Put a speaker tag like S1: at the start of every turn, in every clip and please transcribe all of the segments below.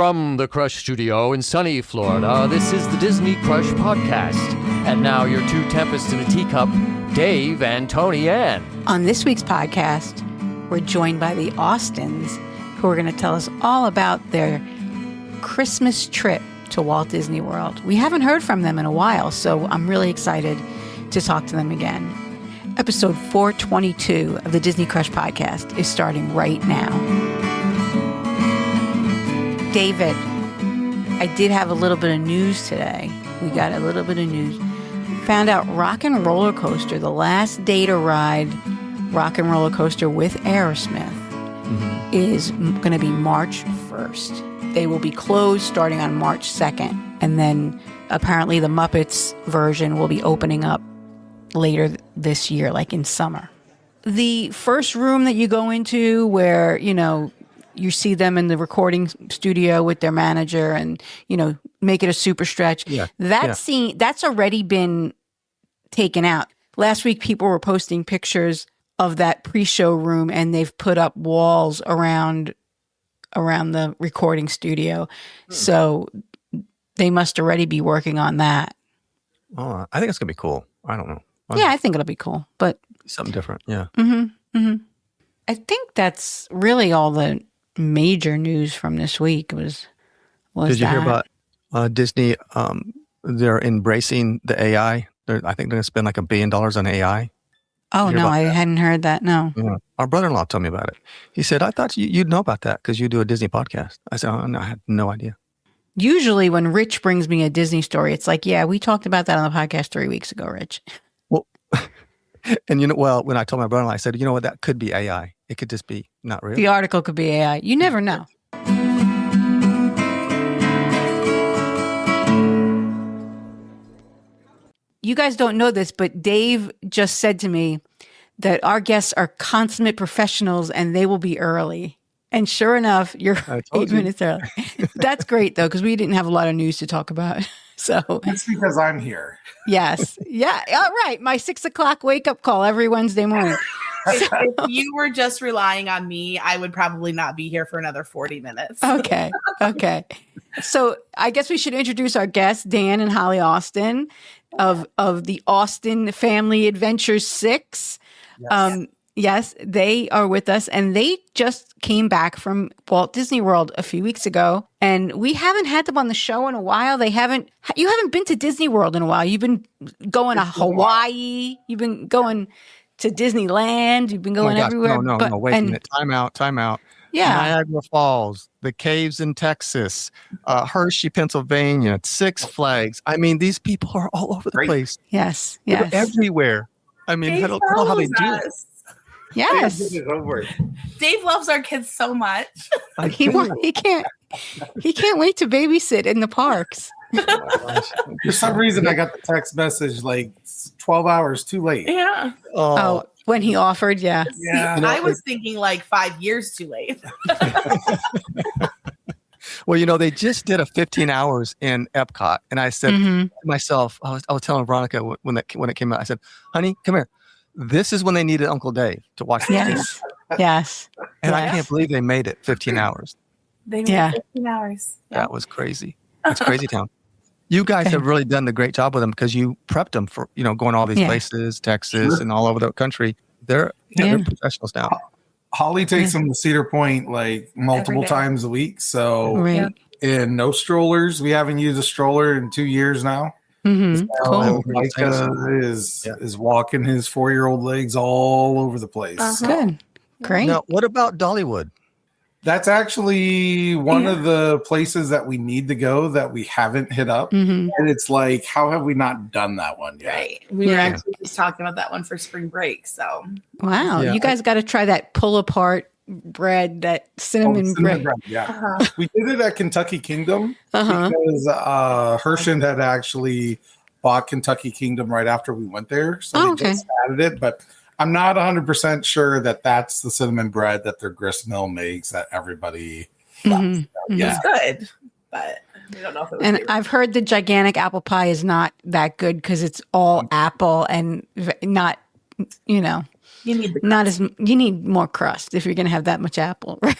S1: From the Crush Studio in sunny Florida, this is the Disney Crush Podcast. And now your two tempests in a teacup, Dave and Toni-Ann.
S2: On this week's podcast, we're joined by the Austins, who are going to tell us all about their Christmas trip to Walt Disney World. We haven't heard from them in a while, so I'm really excited to talk to them again. Episode 422 of the Disney Crush Podcast is starting right now. David, I did have a little bit of news today. We got a little bit of news. Found out Rock and Roller Coaster, the last day to ride Rock and Roller Coaster with Aerosmith, is going to be March 1st. They will be closed starting on March 2nd. And then apparently the Muppets version will be opening up later this year, like in summer. The first room that you go into where, you see them in the recording studio with their manager and, make it a super stretch. Scene, that's already been taken out. Last week, people were posting pictures of that pre-show room and they've put up walls around the recording studio. So they must already be working on that.
S3: Oh, I think it's going to be cool. I don't know.
S2: I think it'll be cool, but
S3: something different. Yeah.
S2: I think that's really all the major news from this week was
S3: Did you
S2: that.
S3: hear about Disney? They're embracing the AI. I think they're going to spend like $1 billion on AI.
S2: Oh, no, I hadn't heard that. No.
S3: Yeah. Our brother-in-law told me about it. He said, I thought you'd know about that because you do a Disney podcast. I said, oh, no, I had no idea.
S2: Usually when Rich brings me a Disney story, it's like, yeah, we talked about that on the podcast 3 weeks ago, Rich.
S3: Well, and when I told my brother-in-law, I said, you know what, that could be AI. It could just be not real.
S2: The article could be AI. You never know. You guys don't know this, but Dave just said to me that our guests are consummate professionals and they will be early. And sure enough, you're 8 minutes early. That's great, though, because we didn't have a lot of news to talk about. So
S4: that's because I'm here.
S2: Yes. Yeah. All right. My 6 o'clock wake up call every Wednesday morning.
S5: If you were just relying on me, I would probably not be here for another 40 minutes.
S2: Okay. So I guess we should introduce our guests, Dan and Holly Austin of the Austin Family Adventures 6.
S4: Yes.
S2: Yes, they are with us, and they just came back from Walt Disney World a few weeks ago, and we haven't had them on the show in a while. You haven't been to Disney World in a while. You've been going to Hawaii. You've been going to Disneyland. You've been going everywhere.
S3: No, wait a minute. Time out.
S2: Yeah.
S3: Niagara Falls, the caves in Texas, Hershey, Pennsylvania, Six Flags. I mean, these people are all over the place.
S2: Yes.
S3: They're everywhere. I mean, I don't know how they do it.
S2: Yes.
S5: Dave loves our kids so much.
S2: He can't wait to babysit in the parks.
S4: For some reason, I got the text message like 12 hours too late.
S5: Yeah.
S2: Oh, when he offered, yeah.
S5: Yeah. I was thinking like 5 years too late.
S3: Well, they just did a 15 hours in Epcot, and I said to myself, I was telling Veronica when it came out, I said, "Honey, come here. This is when they needed Uncle Dave to watch the kids."
S2: Yes.
S3: And I can't believe they made it 15 hours.
S5: They made 15 hours. Yeah.
S3: That was crazy. It's crazy town. You guys have really done the great job with them because you prepped them for, going to all these places, Texas and all over the country. They're professionals now.
S4: Holly takes them to Cedar Point like multiple times a week. So, and no strollers. We haven't used a stroller in 2 years now.
S2: Mm-hmm.
S4: So Micah is walking his 4-year-old legs all over the place.
S2: Good. Great.
S3: Now, what about Dollywood?
S4: That's actually one of the places that we need to go that we haven't hit up. And it's like, how have we not done that one yet?
S5: Right. We were actually just talking about that one for spring break. So,
S2: wow. You guys got to try that pull apart bread, that cinnamon bread.
S4: Yeah. We did it at Kentucky Kingdom because Herschend had actually bought Kentucky Kingdom right after we went there. So they just added it. But I'm not 100% sure that that's the cinnamon bread that their grist mill makes that everybody loves.
S5: It's good, but we don't know if it was
S2: I've heard the gigantic apple pie is not that good because it's all apple and not,
S5: you need
S2: you need more crust if you're going to have that much apple, right?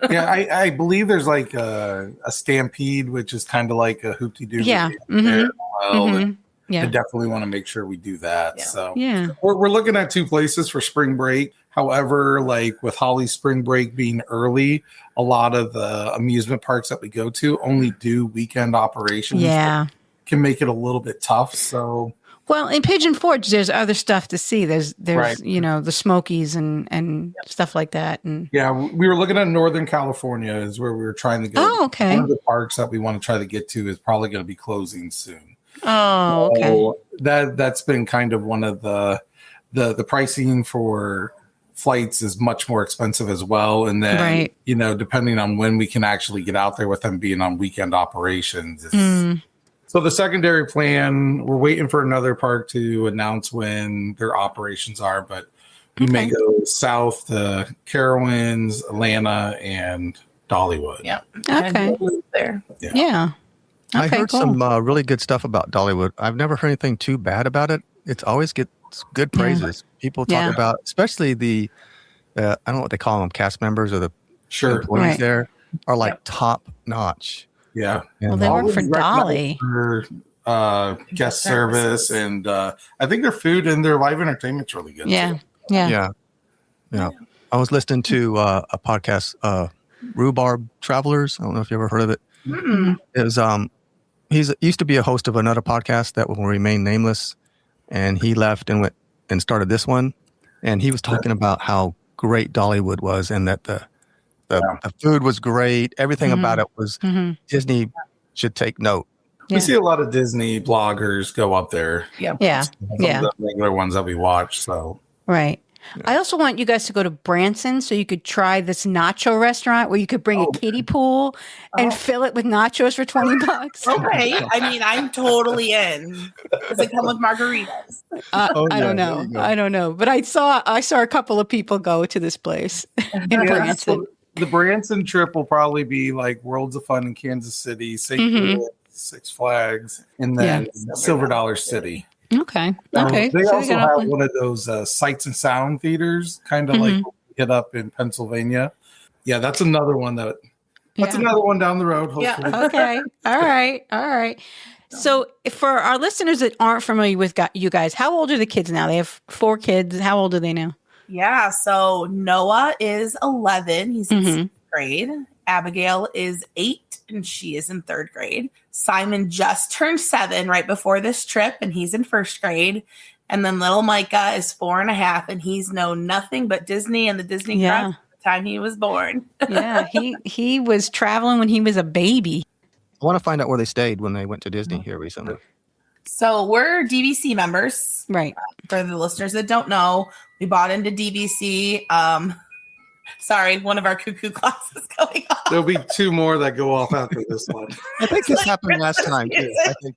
S4: Yeah, I believe there's like a stampede, which is kind of like a hoopty-doo.
S2: Yeah.
S4: I definitely want to make sure we do that.
S5: Yeah.
S4: So
S2: Yeah.
S4: we're looking at 2 places for spring break. However, like with Holly's spring break being early, a lot of the amusement parks that we go to only do weekend operations.
S2: Yeah.
S4: Can make it a little bit tough. So
S2: Well, in Pigeon Forge, there's other stuff to see. There's
S4: Right.
S2: the Smokies and stuff like that. And
S4: yeah, we were looking at Northern California is where we were trying to go.
S2: Oh, okay.
S4: One of the parks that we want to try to get to is probably going to be closing soon.
S2: oh, okay.
S4: So that's been kind of one of the pricing for flights is much more expensive as well. And then,
S2: Right.
S4: depending on when we can actually get out there with them being on weekend operations. So the secondary plan, we're waiting for another park to announce when their operations are, but we may go south to Carowinds, Atlanta, and Dollywood.
S5: Yeah.
S2: Okay.
S5: There.
S2: Yeah.
S3: I
S2: Okay,
S3: heard
S2: cool.
S3: some really good stuff about Dollywood. I've never heard anything too bad about it. It's always gets good praises. People talk
S2: Yeah.
S3: about, especially the, I don't know what they call them, cast members or the
S4: Sure.
S3: employees
S2: Right.
S3: there are like top notch.
S4: Yeah.
S2: Well, they
S3: And
S2: work for Dolly.
S4: For guest service, and I think their food and their live entertainment's really good.
S2: Yeah.
S4: too.
S2: Yeah.
S3: yeah. I was listening to a podcast, Rhubarb Travelers. I don't know if you ever heard of it. It was he's used to be a host of another podcast that will remain nameless, and he left and went and started this one. And he was talking about how great Dollywood was, and that the food was great. Everything about it was Disney should take note.
S4: We see a lot of Disney bloggers go up there.
S5: Yeah.
S2: Yeah.
S4: Some
S2: Yeah.
S4: of the regular ones that we watch. So
S2: Right. I also want you guys to go to Branson so you could try this nacho restaurant where you could bring a kiddie pool and fill it with nachos for $20.
S5: Okay. I mean, I'm totally in. Does it come with margaritas?
S2: I don't
S3: there
S2: know.
S3: you go.
S2: I don't know. But I saw a couple of people go to this place in Branson.
S4: so the Branson trip will probably be like Worlds of Fun in Kansas City, St. Louis, Six Flags, and then Silver Dollar City.
S2: Okay. Okay.
S4: They
S2: So we
S4: also
S2: got
S4: have
S2: a-
S4: one of those Sights and Sound theaters, kind of like what we hit up in Pennsylvania. Yeah, that's another one that's
S2: Yeah.
S4: another one down the road. Hopefully.
S2: Okay. All right. All right. So, for our listeners that aren't familiar with you guys, how old are the kids now? They have 4 kids. How old are they now?
S5: Yeah. So Noah is 11. He's in 6th grade. Abigail is 8 and she is in 3rd grade. Simon just turned 7 right before this trip and he's in 1st grade. And then little Micah is 4.5 and he's known nothing but Disney and the Disney Crush from the time he was born.
S2: Yeah, he was traveling when he was a baby.
S3: I want to find out where they stayed when they went to Disney here recently.
S5: So we're DVC members.
S2: Right.
S5: For the listeners that don't know, we bought into DVC. Sorry, one of our cuckoo clocks is going off.
S4: There'll be 2 more that go off after this one.
S3: I think this happened last time too. I think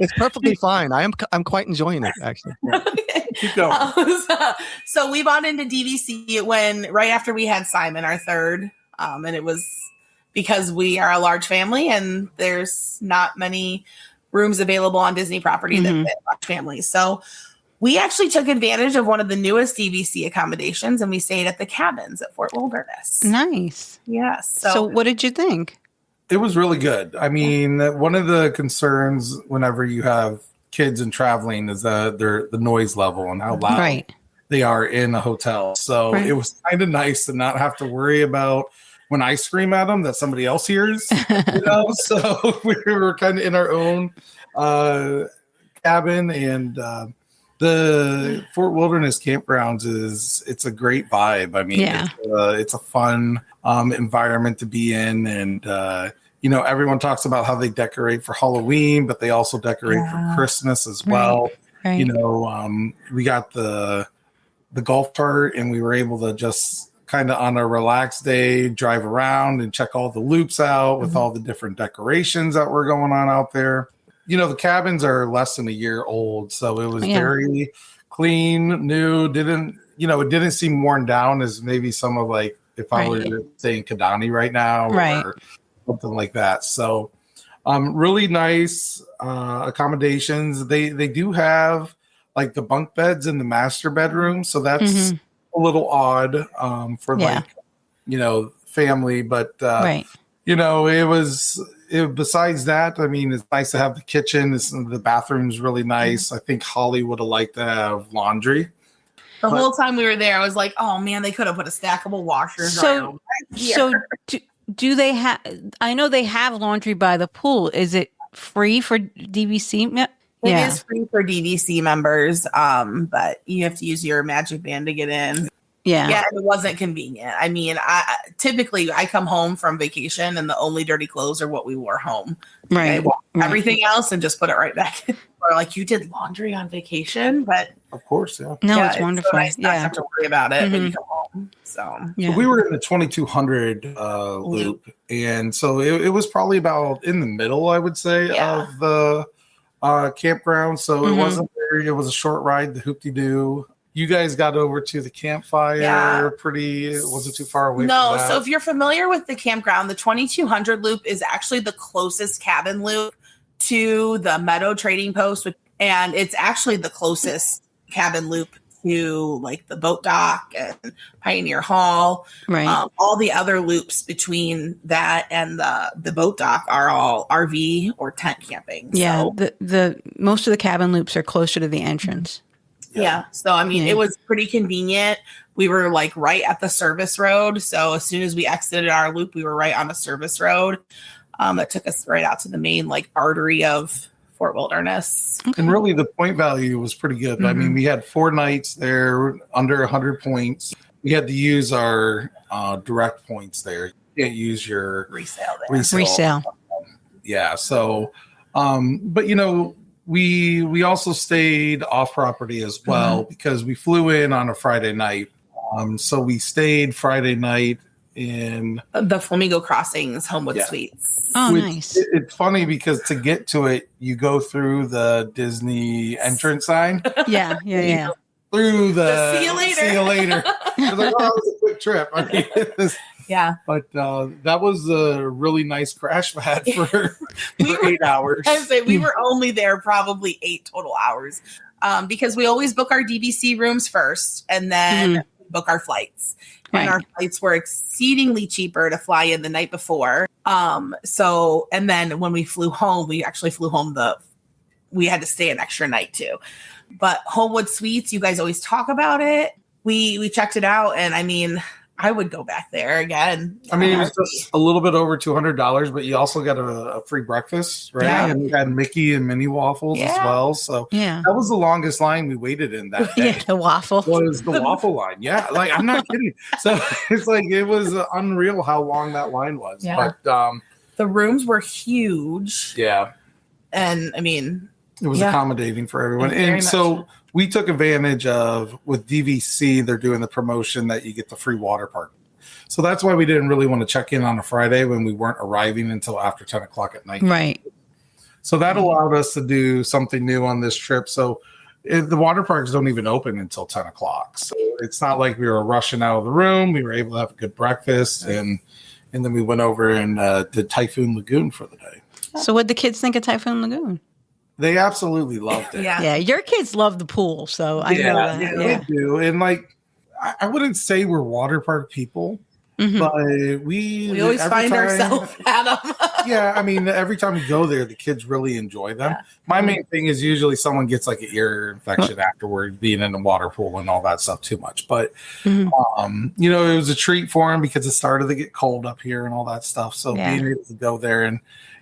S3: it's perfectly fine. I'm quite enjoying it actually.
S4: Keep going.
S5: So we bought into DVC when right after we had Simon, our 3rd, and it was because we are a large family and there's not many rooms available on Disney property that fit large families. So we actually took advantage of one of the newest DVC accommodations and we stayed at the cabins at Fort Wilderness.
S2: Nice.
S5: Yes.
S2: So what did you think?
S4: It was really good. I mean, one of the concerns whenever you have kids and traveling is the noise level and how loud they are in a hotel. So it was kind of nice to not have to worry about when I scream at them that somebody else hears. So we were kind of in our own cabin, and the Fort Wilderness campgrounds it's a great vibe. I mean, it's a fun environment to be in, and everyone talks about how they decorate for Halloween, but they also decorate for Christmas as well.
S2: Right.
S4: We got the golf cart, and we were able to just kind of on a relaxed day drive around and check all the loops out with all the different decorations that were going on out there. The cabins are less than a year old, so it was very clean, new. It didn't seem worn down as maybe some of like if I were to stay in Kidani right now or something like that. So really nice accommodations. They do have like the bunk beds in the master bedroom, so that's a little odd for
S2: Yeah.
S4: family, but
S2: Right.
S4: besides that, I mean, it's nice to have the kitchen. The bathroom's really nice. I think Holly would have liked to have laundry.
S5: The whole time we were there, I was like, "Oh man, they could have put a stackable washer and dryer right here."
S2: So do they have? I know they have laundry by the pool. Is it free for DVC?
S5: It is free for DVC members, but you have to use your magic band to get in. Yeah, it wasn't convenient. I mean, typically I come home from vacation and the only dirty clothes are what we wore home.
S2: Right.
S5: Everything else and just put it right back in. Or like, you did laundry on vacation, but
S4: Of course, yeah.
S2: No, it's wonderful.
S5: So nice not to have to worry about it when you come home. So
S4: we were in the 2200 loop, and so it was probably about in the middle, I would say, of the campground. So it wasn't very. It was a short ride. The hoop-de-doo. You guys got over to the campfire it wasn't too far away from that.
S5: So if you're familiar with the campground, the 2200 loop is actually the closest cabin loop to the Meadow Trading Post, and it's actually the closest cabin loop to like the boat dock and Pioneer Hall.
S2: Right.
S5: All the other loops between that and the boat dock are all RV or tent camping.
S2: Yeah.
S5: So,
S2: The most of the cabin loops are closer to the entrance.
S5: Yeah. So, I mean, it was pretty convenient. We were like right at the service road. So as soon as we exited our loop, we were right on a service road that took us right out to the main like artery of Fort Wilderness.
S4: And really the point value was pretty good. I mean, we had 4 nights there under 100 points. We had to use our direct points there. You can't use your
S5: Resale there.
S2: Resale.
S4: Yeah. So, but we also stayed off property as well because we flew in on a Friday night. So we stayed Friday night in
S5: the Flamingo Crossings Homewood Suites.
S2: Oh, nice.
S4: It's funny because to get to it, you go through the Disney entrance sign.
S2: Yeah.
S4: Through the
S5: see you later.
S4: See you later. It was like, oh, it was a quick trip. I mean, but that was a really nice crash pad for 8 hours.
S5: I would say we were only there probably 8 total hours because we always book our DVC rooms first and then book our flights. And our flights were exceedingly cheaper to fly in the night before. And then when we flew home, we actually flew home we had to stay an extra night too. But Homewood Suites, you guys always talk about it. We checked it out, and I mean, I would go back there again.
S4: I mean, it was just a little bit over $200, but you also got a free breakfast, right?
S5: Yeah.
S4: And you had Mickey and Minnie waffles as well. So that was the longest line we waited in that day.
S2: The waffle.
S4: Was the waffle line. Yeah, like I'm not kidding. So it's like it was unreal how long that line was.
S5: Yeah.
S4: But
S5: the rooms were huge.
S4: Yeah.
S5: And I mean,
S4: it was accommodating for everyone. And so we took advantage of, with DVC, they're doing the promotion that you get the free water park. So that's why we didn't really want to check in on a Friday when we weren't arriving until after 10 o'clock at night.
S2: Right.
S4: So that allowed us to do something new on this trip. So the water parks don't even open until 10 o'clock. So it's not like we were rushing out of the room. We were able to have a good breakfast. And then we went over and did Typhoon Lagoon for the day.
S2: So what'd the kids think of Typhoon Lagoon?
S4: They absolutely loved it.
S2: Yeah, your kids love the pool, so I know that.
S4: Yeah, they do. And like, I wouldn't say we're water park people, but we
S5: always find ourselves at them.
S4: Yeah, I mean, every time we go there, the kids really enjoy them.
S5: Yeah.
S4: My main thing is usually someone gets like an ear infection afterward, being in the water pool and all that stuff too much. But it was a treat for them because it started to get cold up here and all that stuff. So being able to go there and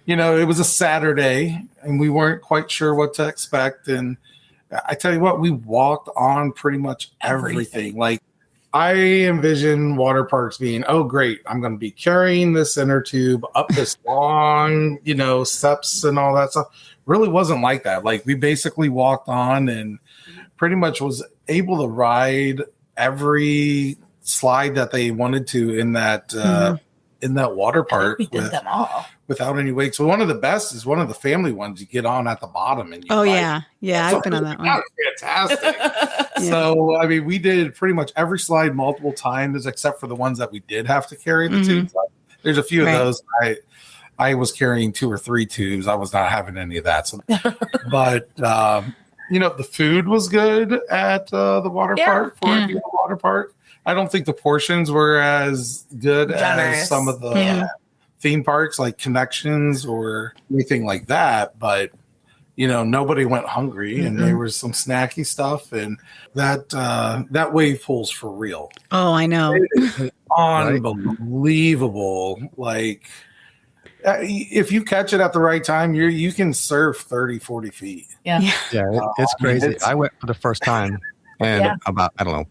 S4: it was a Saturday and we weren't quite sure what to expect. And I tell you what, we walked on pretty much everything. Like, I envision water parks being, oh, great, I'm going to be carrying this inner tube up this long, steps and all that stuff. Really wasn't like that. Like, we basically walked on and pretty much was able to ride every slide that they wanted to in that water park.
S5: We did them all.
S4: Without any weight. So one of the best is one of the family ones you get on at the bottom. And
S2: I've been on that one.
S4: Fantastic. So, I mean, we did pretty much every slide multiple times, except for the ones that we did have to carry the tubes. There's a few of those. I was carrying 2 or 3 tubes. I was not having any of that. So, but, the food was good at the water park, Fort Water Park. I don't think the portions were as good as some of the theme parks like Connections or anything like that. But, nobody went hungry and there was some snacky stuff, and that wave pool's for real.
S2: Oh, I know.
S4: Unbelievable. Like, if you catch it at the right time, you can surf 30, 40 feet.
S5: Yeah.
S3: It's crazy. I went for the first time and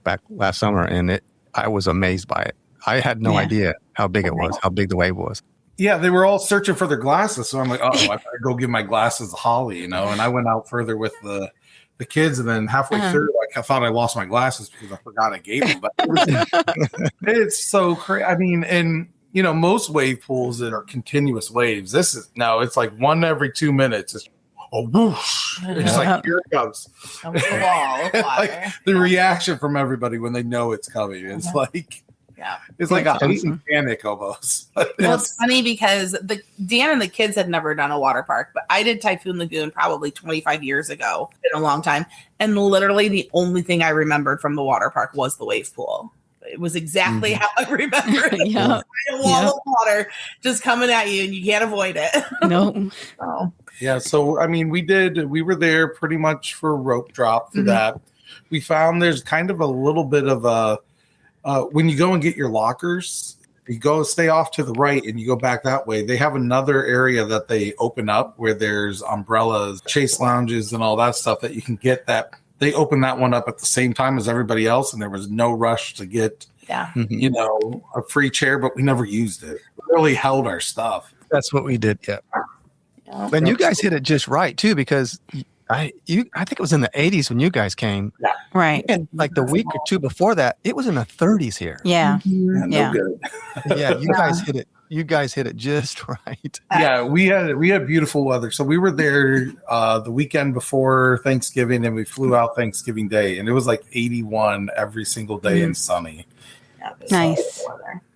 S3: back last summer, and I was amazed by it. I had no idea how big it was, how big the wave was.
S4: Yeah, they were all searching for their glasses. So I'm like, I better go give my glasses to Holly, and I went out further with the kids, and then halfway through, I thought I lost my glasses because I forgot I gave them. But it's so crazy. I mean, and most wave pools that are continuous waves, it's like one every 2 minutes. It's whoosh. It's like, here it comes. Like the reaction from everybody when they know it's coming. It's like, it's like a heightened panic almost.
S5: Well, it's funny because Dan and the kids had never done a water park, but I did Typhoon Lagoon probably 25 years ago. It's been a long time. And literally the only thing I remembered from the water park was the wave pool. It was exactly how I remember it. A wall of water just coming at you and you can't avoid it.
S2: No.
S4: Yeah. So, I mean, we were there pretty much for rope drop for that. We found there's kind of a little bit of when you go and get your lockers, you go stay off to the right and you go back that way. They have another area that they open up where there's umbrellas, chase lounges, and all that stuff that you can get. That they opened that one up at the same time as everybody else, and there was no rush to get, a free chair, but we never used it. We really held our stuff.
S3: That's what we did. Yeah. And you guys hit it just right too, because I think it was in the 80s when you guys came.
S4: Yeah.
S2: Right.
S3: And like the week or two before that, it was in the 30s here.
S2: Yeah.
S4: No good.
S3: Yeah, you guys hit it. You guys hit it just right.
S4: Yeah, we had beautiful weather. So we were there the weekend before Thanksgiving, and we flew out Thanksgiving Day, and it was like 81 every single day and sunny.
S2: Nice.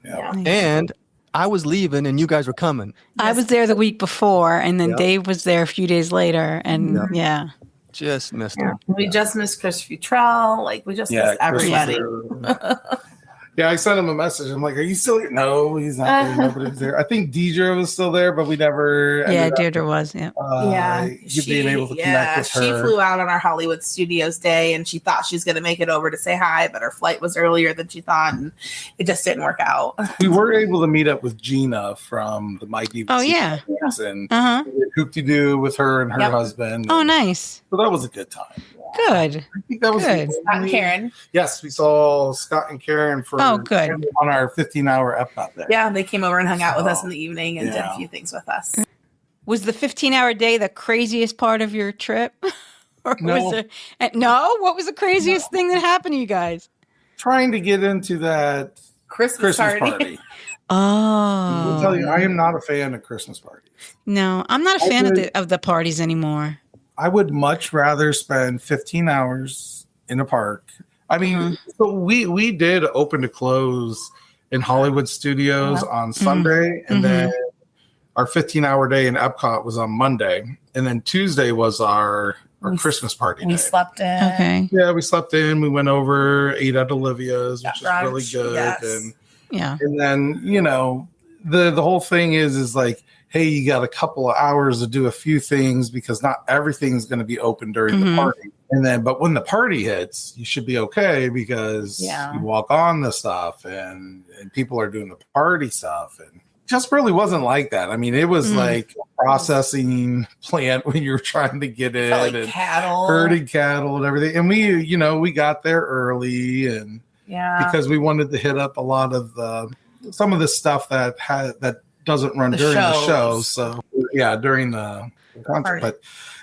S4: Yeah.
S3: And I was leaving and you guys were coming.
S2: I was there the week before, and then Dave was there a few days later, and
S3: just missed it.
S5: We just missed Chris Futrell. Like, we just missed everybody.
S4: Yeah, I sent him a message. I'm like, "Are you still here?" No, he's not there. Nobody's there. I think Deidre was still there, but we never.
S2: Deirdre was.
S4: Being able to connect with her.
S5: She flew out on our Hollywood Studios day, and she thought she was going to make it over to say hi, but her flight was earlier than she thought, and it just didn't work out.
S4: We were able to meet up with Gina from the My DVC.
S2: Oh yeah,
S4: and hoop-de-doo with her and her husband.
S2: Oh, nice.
S4: So that was a good time.
S2: Good.
S4: I think that was
S2: good.
S5: Scott and Karen.
S4: Yes, we saw Scott and Karen
S2: good.
S4: on our 15-hour Epcot day.
S5: Yeah, they came over and hung out with us in the evening and did a few things with us.
S2: Was the 15-hour day the craziest part of your trip? Or
S4: No.
S2: No? What was the craziest thing that happened to you guys?
S4: Trying to get into that
S5: Christmas party.
S2: Oh.
S4: I'll tell you, I am not a fan of Christmas parties.
S2: No, I'm not a fan of the parties anymore.
S4: I would much rather spend 15 hours in a park. I mean, so we did open to close in Hollywood Studios on Sunday, and then our 15-hour day in Epcot was on Monday, and then Tuesday was our Christmas party day.
S5: We slept in.
S2: Okay.
S4: Yeah, we slept in. We went over, ate at Olivia's, which is really good.
S5: Yes.
S4: And then, the whole thing is like, hey, you got a couple of hours to do a few things because not everything's going to be open during the party. And then, but when the party hits, you should be okay because you walk on the stuff and people are doing the party stuff. And just really wasn't like that. I mean, it was like a processing plant when you were trying to get in and
S5: cattle.
S4: herding cattle and everything. And we got there early and because we wanted to hit up a lot of some of the stuff that doesn't run during the show. So during the concert. But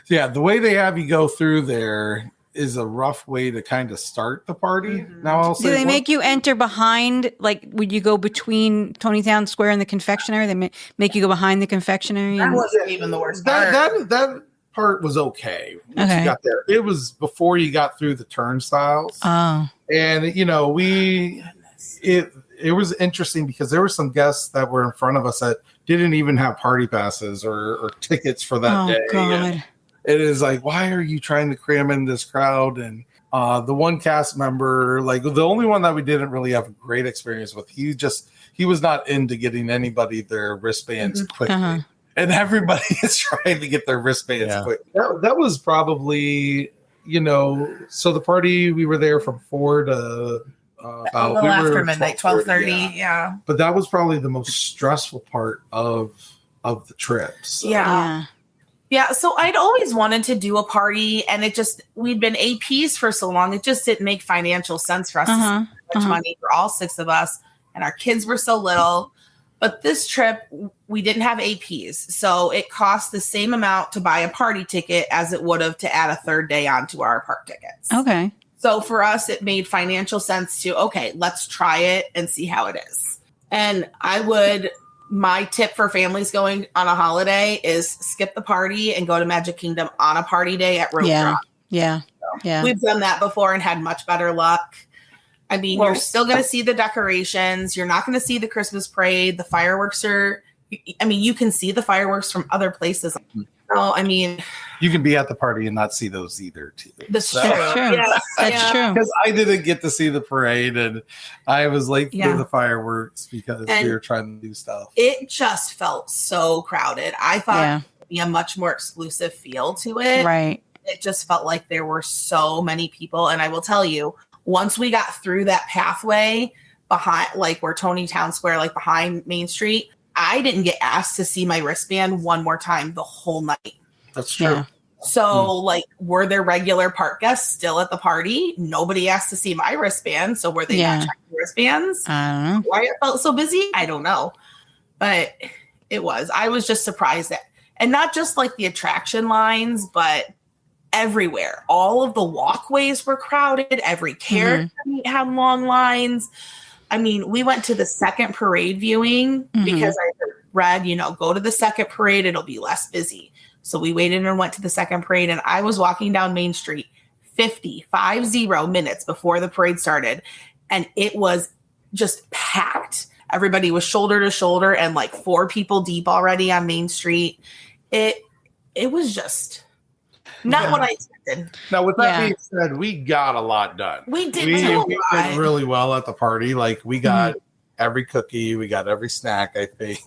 S4: the way they have you go through there is a rough way to kind of start the party. Now I'll say,
S2: do they make you enter behind? Like, would you go between Tony Town Square and the confectionery? They make you go behind the confectionery.
S5: That wasn't even the worst part.
S4: That part was okay. Once you got there, it was before you got through the turnstiles.
S2: Oh,
S4: and it was interesting because there were some guests that were in front of us that didn't even have party passes or tickets for that day.
S2: God.
S4: And it is like, why are you trying to cram in this crowd? And The one cast member, like the only one that we didn't really have a great experience with, he was not into getting anybody their wristbands quickly. And everybody is trying to get their wristbands quick. That was probably, so the party, we were there from 4 to about
S5: after midnight, 12:30. Yeah.
S4: But that was probably the most stressful part of the trip. So.
S5: Yeah, so I'd always wanted to do a party, and we'd been APs for so long, it just didn't make financial sense for us to spend much money for all 6 of us, and our kids were so little. But this trip, we didn't have APs, so it cost the same amount to buy a party ticket as it would have to add a third day onto our park tickets.
S2: Okay.
S5: So for us, it made financial sense to, let's try it and see how it is. And my tip for families going on a holiday is skip the party and go to Magic Kingdom on a party day at Road Drop.
S2: Yeah.
S5: We've done that before and had much better luck. I mean, you're still going to see the decorations. You're not going to see the Christmas parade. The fireworks you can see the fireworks from other places. So, I mean,
S4: you can be at the party and not see those either.
S5: That's true.
S2: Yes, that's true.
S4: Because I didn't get to see the parade, and I was late for the fireworks because we were trying to do stuff.
S5: It just felt so crowded. I thought it would be a much more exclusive feel to it.
S2: Right.
S5: It just felt like there were so many people. And I will tell you, once we got through that pathway behind, like where Tony Town Square, like behind Main Street, I didn't get asked to see my wristband one more time the whole night.
S4: That's true.
S2: Yeah.
S5: So, were there regular park guests still at the party? Nobody asked to see my wristband. So, were they not checking wristbands?
S2: I don't know.
S5: Why it felt so busy? I don't know. But it was. I was just surprised at, and not just like the attraction lines, but everywhere. All of the walkways were crowded. Every character had long lines. I mean, we went to the second parade viewing because I read, go to the second parade. It'll be less busy. So we waited and went to the second parade, and I was walking down Main Street 50 minutes before the parade started, and it was just packed. Everybody was shoulder to shoulder and like 4 people deep already on Main Street. It was just not what I expected.
S4: Now, with that being said, we got a lot done.
S5: We did
S4: we did really well at the party. Like, we got every cookie, we got every snack, I think.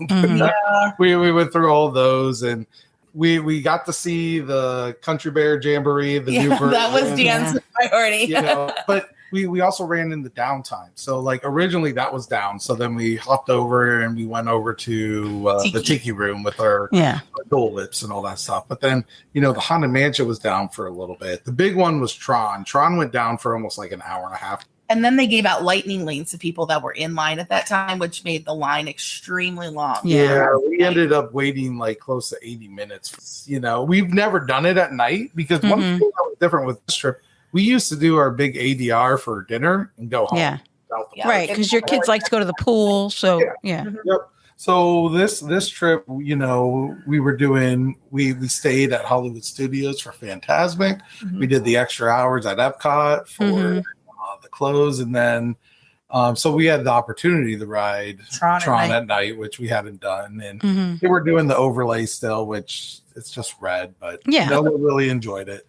S4: We went through all those, and we got to see the Country Bear Jamboree, the new version.
S5: That was Dan's priority.
S4: But we also ran in the downtime. So like originally that was down. So then we hopped over and we went over to the Tiki Room with our Dole Lips and all that stuff. But then, the Haunted Mansion was down for a little bit. The big one was Tron. Tron went down for almost like an hour and a half.
S5: And then they gave out lightning lanes to people that were in line at that time, which made the line extremely long.
S4: Yeah, we ended up waiting like close to 80 minutes. We've never done it at night because one thing that was different with this trip, we used to do our big ADR for dinner and go home.
S2: Yeah. Right, because your kids like to go to the pool. So,
S4: Yep. So this trip, we were doing, we stayed at Hollywood Studios for Fantasmic. We did the extra hours at Epcot for the close, and then so we had the opportunity to ride Tron at night, which we hadn't done, and they were doing the overlay still, which it's just red, but we really enjoyed it.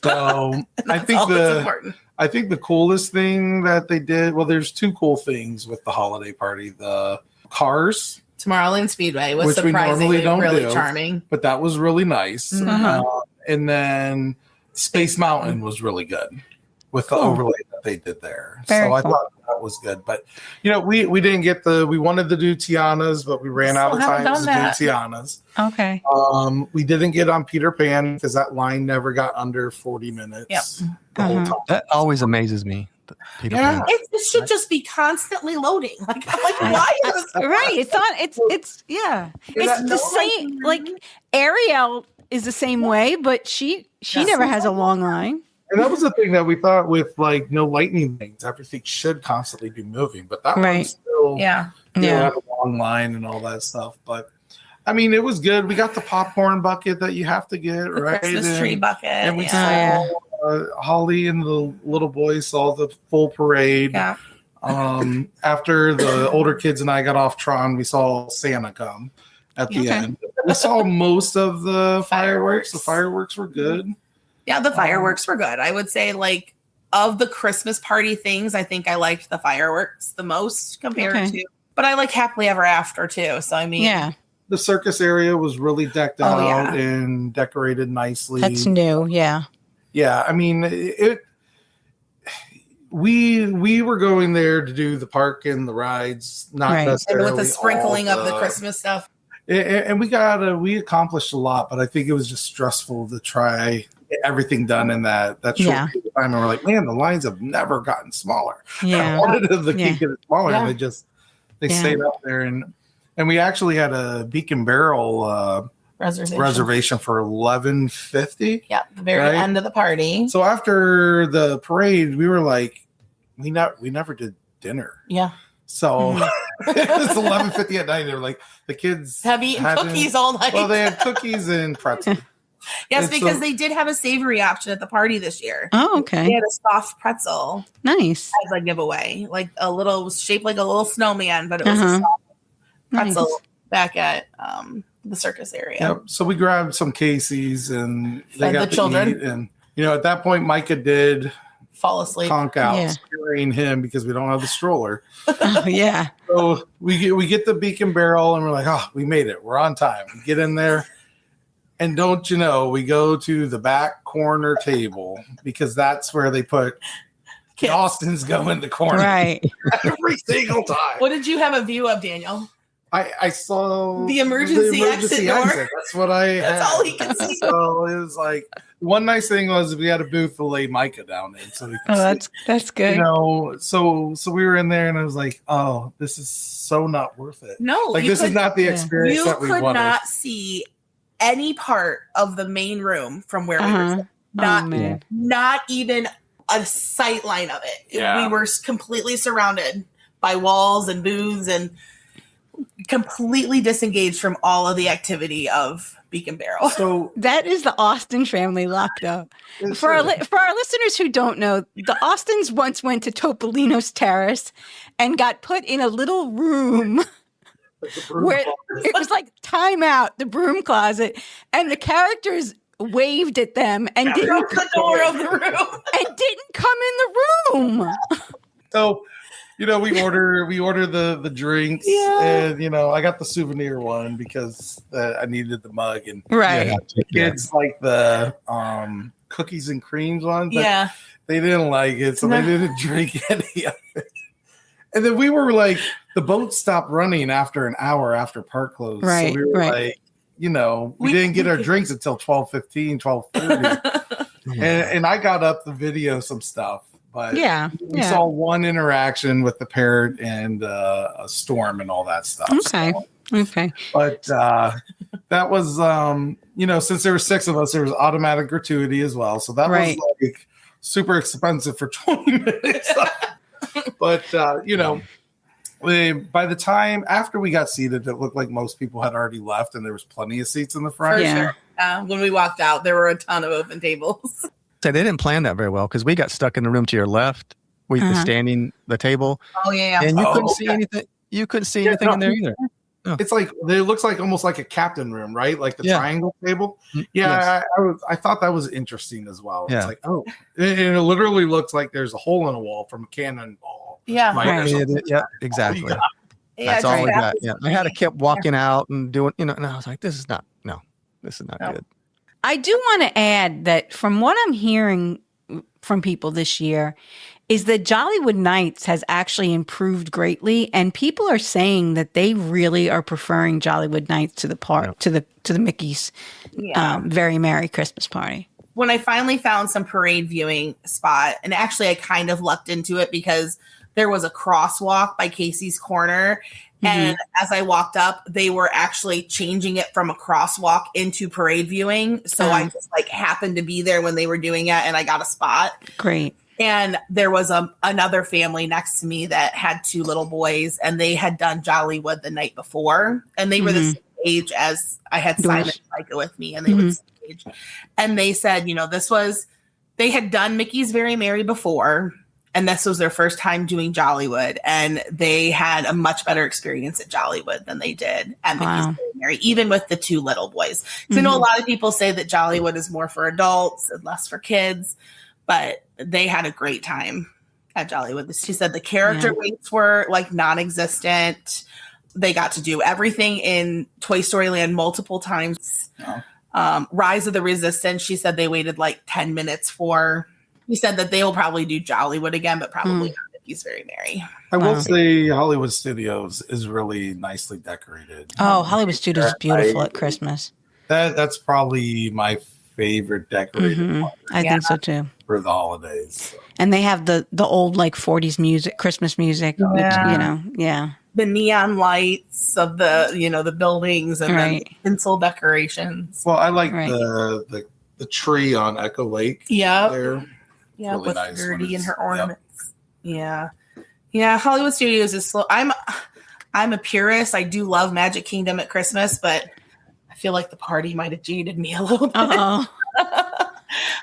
S4: So I think the coolest thing that they did, well, there's 2 cool things with the holiday party: the cars.
S5: Tomorrowland Speedway was surprisingly really charming,
S4: but that was really nice. And then Space Mountain was really good with the overlay that they did there. I thought that was good. But we didn't get we wanted to do Tiana's, but we ran out of time to do Tiana's.
S2: Okay.
S4: We didn't get on Peter Pan because that line never got under 40 minutes. The whole time.
S3: That always amazes me.
S5: It should just be constantly loading. Like why is this
S2: right? It's on. It's the same. Like Ariel is the same way, but she never has a long line.
S4: And that was the thing that we thought with like no lightning lanes, everything should constantly be moving. But that one still had a long line and all that stuff. But I mean, it was good. We got the popcorn bucket that you have get,
S5: the
S4: right?
S5: Christmas tree bucket.
S4: And we saw Holly and the little boys saw the full parade.
S5: Yeah.
S4: After the older kids and I got off Tron, we saw Santa come at the end. We saw most of the fireworks. The fireworks were good.
S5: Yeah, the fireworks were good. I would say like of the Christmas party things, I think I liked the fireworks the most compared to, but I like Happily Ever After too. So, I mean,
S2: Yeah.
S4: The circus area was really decked out and decorated nicely.
S2: That's new. Yeah.
S4: Yeah. I mean, we were going there to do the park and the rides, not necessarily
S5: and with the sprinkling of the Christmas stuff.
S4: And we accomplished a lot, but I think it was just stressful to try everything done in that short period of time. And we're like, man, the lines have never gotten smaller.
S2: Yeah.
S4: I wanted them to keep getting smaller, and they stayed up there. And we actually had a Beacon Barrel reservation for $11.50.
S5: Yeah, the very end of the party.
S4: So after the parade, we were like, we never did dinner.
S5: Yeah.
S4: So it's 11:50 at night. They're like, the kids
S5: have eaten cookies all night.
S4: Well, they had cookies and pretzels.
S5: Yes,
S4: and
S5: because they did have a savory option at the party this year.
S2: Oh, okay.
S5: They had a soft pretzel.
S2: Nice.
S5: As a giveaway, like a little shaped like a little snowman, but it was a soft pretzel back at the circus area.
S4: Yep. So we grabbed some Casey's and they got
S5: the children.
S4: Eat. And at that point, Micah did
S5: fall asleep,
S4: conk out, scaring him because we don't have the stroller.
S2: Oh yeah.
S4: So we get the Beacon Barrel and we're like, oh, we made it. We're on time. We get in there. And don't you know, we go to the back corner table because that's where they put the Austins go in the corner.
S2: Right.
S4: Every single time.
S5: What did you have a view of, Daniel?
S4: I saw
S5: the emergency exit door.
S4: That's what I had.
S5: That's all he could see.
S4: So it was like, one nice thing was we had a booth to lay Micah down in. So we could
S2: that's good.
S4: So we were in there and I was like, oh, this is so not worth it.
S5: No.
S4: Like this is not the experience that we wanted.
S5: You could not see any part of the main room from where we were sitting. Not even a sight line of it.
S4: Yeah.
S5: We were completely surrounded by walls and booths and completely disengaged from all of the activity of Beacon Barrel.
S4: So
S2: that is the Austin family locked up. For our listeners who don't know, the Austins once went to Topolino's Terrace and got put in a little room where it was like time out, the broom closet, and the characters waved at them and didn't
S5: the door of the room
S2: and didn't come in the room.
S4: So we order the drinks, and I got the souvenir one because I needed the mug, and the kids like the cookies and creams one, but they didn't like it, so they didn't drink any of it. And then we were like, the boat stopped running after an hour after park closed, so we were like, we didn't get our drinks until 12:15, 12:30, and I got up the video some stuff. But we saw one interaction with the parrot and a storm and all that stuff.
S2: Okay.
S4: But that was, since there were 6 of us, there was automatic gratuity as well. So that was like super expensive for 20 minutes. But, by the time after we got seated, it looked like most people had already left and there was plenty of seats in the front.
S5: Sure. When we walked out, there were a ton of open tables.
S3: They didn't plan that very well because we got stuck in the room to your left with the table.
S5: Oh yeah,
S3: and you couldn't see anything. You couldn't see anything in there either.
S4: No. It's like it looks like almost like a captain room, right? Like the triangle table. Yeah, yes. I thought that was interesting as well.
S3: Yeah.
S4: It's like and it literally looks like there's a hole in a wall from a cannonball.
S5: Yeah,
S3: yeah, exactly. That's all we got. Yeah, I had to keep walking out and doing, and I was like, this is not good.
S2: I do want to add that from what I'm hearing from people this year is that Jollywood Nights has actually improved greatly, and people are saying that they really are preferring Jollywood Nights to the park, to the Mickey's Very Merry Christmas Party.
S5: When I finally found some parade viewing spot, and actually I kind of lucked into it because there was a crosswalk by Casey's Corner. And as I walked up, they were actually changing it from a crosswalk into parade viewing. So I just happened to be there when they were doing it, and I got a spot.
S2: Great.
S5: And there was another family next to me that had 2 little boys, and they had done Jollywood the night before, and they were the same age as I had Simon and Micah with me, and they were the same age. And they said, they had done Mickey's Very Merry before. And this was their first time doing Jollywood, and they had a much better experience at Jollywood than they did at Mickey's Very Merry, even with the 2 little boys. Because I know a lot of people say that Jollywood is more for adults and less for kids, but they had a great time at Jollywood. She said the character weights were like non-existent. They got to do everything in Toy Story Land multiple times. Rise of the Resistance, she said they waited like 10 minutes for. He said that they will probably do Jollywood again, but probably not if He's Very Merry.
S4: I will say Hollywood Studios is really nicely decorated.
S2: Oh, Hollywood Studios is beautiful at Christmas.
S4: That's probably my favorite decorated one
S2: I think so too.
S4: for the holidays.
S2: And they have the old like 40s music, Christmas music, which,
S5: The neon lights of the buildings and
S2: Right.
S5: the tinsel decorations.
S4: Well, I like
S2: Right.
S4: the tree on Echo Lake.
S5: Yep.
S4: There.
S5: Yeah,
S4: Really
S5: with
S4: nice when
S5: Gertie and
S4: it's-
S5: her ornaments. Yeah. Yeah, Hollywood Studios is slow. I'm a purist. I do love Magic Kingdom at Christmas, but I feel like the party might have jaded me a little bit.
S2: Uh-oh.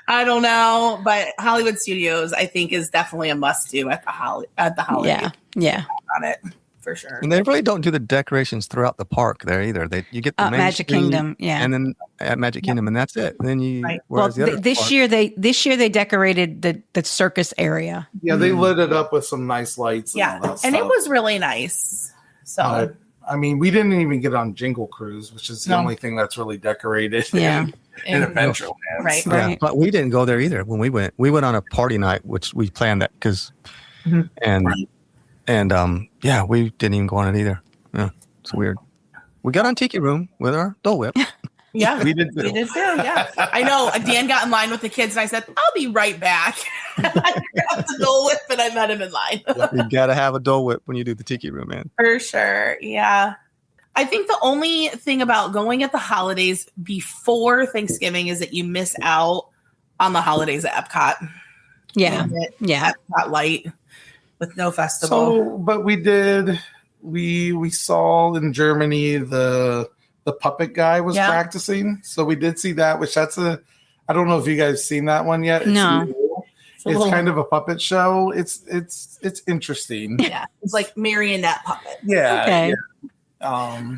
S5: I don't know, but Hollywood Studios I think is definitely a must do at the holiday.
S2: Yeah.
S5: On it for sure.
S3: And they really don't do the decorations throughout the park there either. You get the Main
S2: Magic
S3: Street,
S2: Kingdom, yeah.
S3: and then at Magic Kingdom, and that's it. And then you.
S5: Right.
S2: Well,
S3: Whereas the other
S2: this
S3: park-
S2: year they decorated the circus area.
S4: Yeah, they lit it up with some nice lights.
S5: Yeah,
S4: all that
S5: and it
S4: stuff.
S5: was really nice. So
S4: I mean, we didn't even get on Jingle Cruise, which is the
S5: No.
S4: only thing that's really decorated.
S2: Yeah.
S4: in Adventureland.
S5: Right.
S3: Yeah,
S2: Right.
S3: but we didn't go there either when we went. We went on a party night, which we planned that because,
S5: Mhm.
S3: and we didn't even go on it either. Yeah, it's weird. We got on Tiki Room with our Dole Whip.
S5: Yeah,
S4: We did too.
S5: We did too. Yeah, I know. Dan got in line with the kids, and I said, "I'll be right back." I grabbed the Dole Whip, and I met him in line.
S3: You got to have a Dole Whip when you do the Tiki Room, man.
S5: For sure. Yeah. I think the only thing about going at the holidays before Thanksgiving is that you miss out on the holidays at Epcot.
S2: Yeah.
S5: Yeah. Epcot Light with no festival.
S4: So, but we did. We saw in Germany the puppet guy was
S5: Yeah.
S4: practicing, so we did see that. Which I don't know if you guys seen that one yet.
S2: No.
S4: new.
S5: a
S4: It's
S5: little-
S4: kind of a puppet show. It's interesting.
S5: Yeah. It's like marionette puppet.
S4: Yeah.
S2: Okay.
S4: Yeah.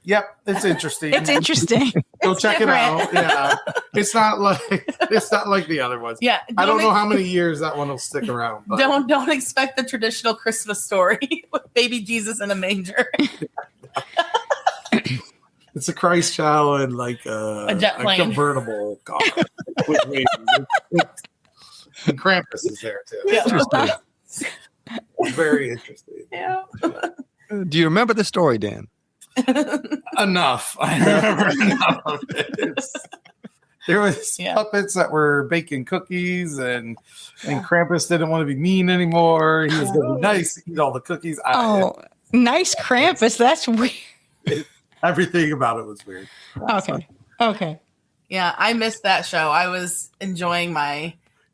S4: Yep. It's interesting.
S2: It's interesting.
S4: Go
S5: It's
S4: check
S5: different.
S4: it out. Yeah. It's not like the other ones.
S5: Yeah.
S4: I don't know how many years that one will stick around. But
S5: Don't expect the traditional Christmas story with baby Jesus in a manger.
S4: it's a Christ child and like a
S5: jet plane.
S4: convertible car. with wings. And Krampus is there too.
S5: Yeah.
S4: Very interesting.
S5: Yeah.
S3: Do you remember the story, Dan?
S4: Enough. I remember enough of it. There was
S5: Yeah.
S4: puppets that were baking cookies, and Krampus didn't want to be mean anymore. He was going to be nice, eat all the cookies.
S2: Oh, nice Krampus. That's weird.
S4: Everything about it was weird.
S2: Okay.
S5: Yeah. I missed that show. I was enjoying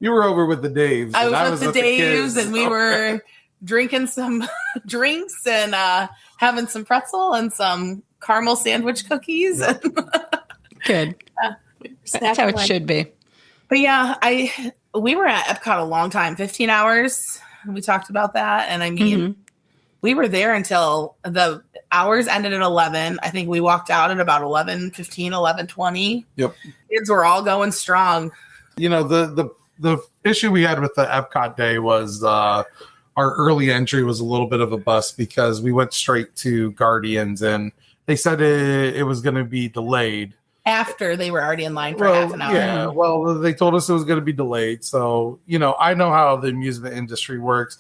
S4: You were over with the Daves.
S5: I
S4: and
S5: was with the Daves, and we were drinking some drinks and having some pretzel and some caramel sandwich cookies.
S2: Good. That's how it should be.
S5: But yeah, we were at Epcot a long time, 15 hours. We talked about that. And I mean, we were there until the hours ended at 11. I think we walked out at about 11:15, 11:20.
S4: Yep.
S5: Kids were all going strong.
S4: You know, the issue we had with the Epcot day was our early entry was a little bit of a bust because we went straight to Guardians, and they said it was going to be delayed.
S5: After they were already in line for half an hour.
S4: Yeah, well, they told us it was going to be delayed. So, I know how the amusement industry works.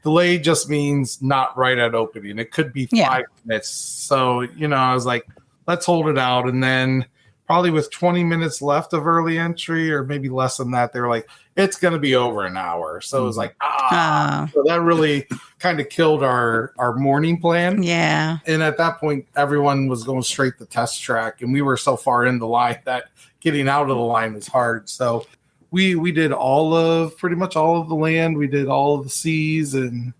S4: Delayed just means not right at opening. It could be 5 minutes. So, I was like, let's hold it out. And then probably with 20 minutes left of early entry, or maybe less than that, they were like, it's going to be over an hour. So it was like, So that really kind of killed our morning plan.
S2: Yeah.
S4: And at that point, everyone was going straight to test track, and we were so far in the line that getting out of the line was hard. So we did pretty much all of the land. We did all of the seas, and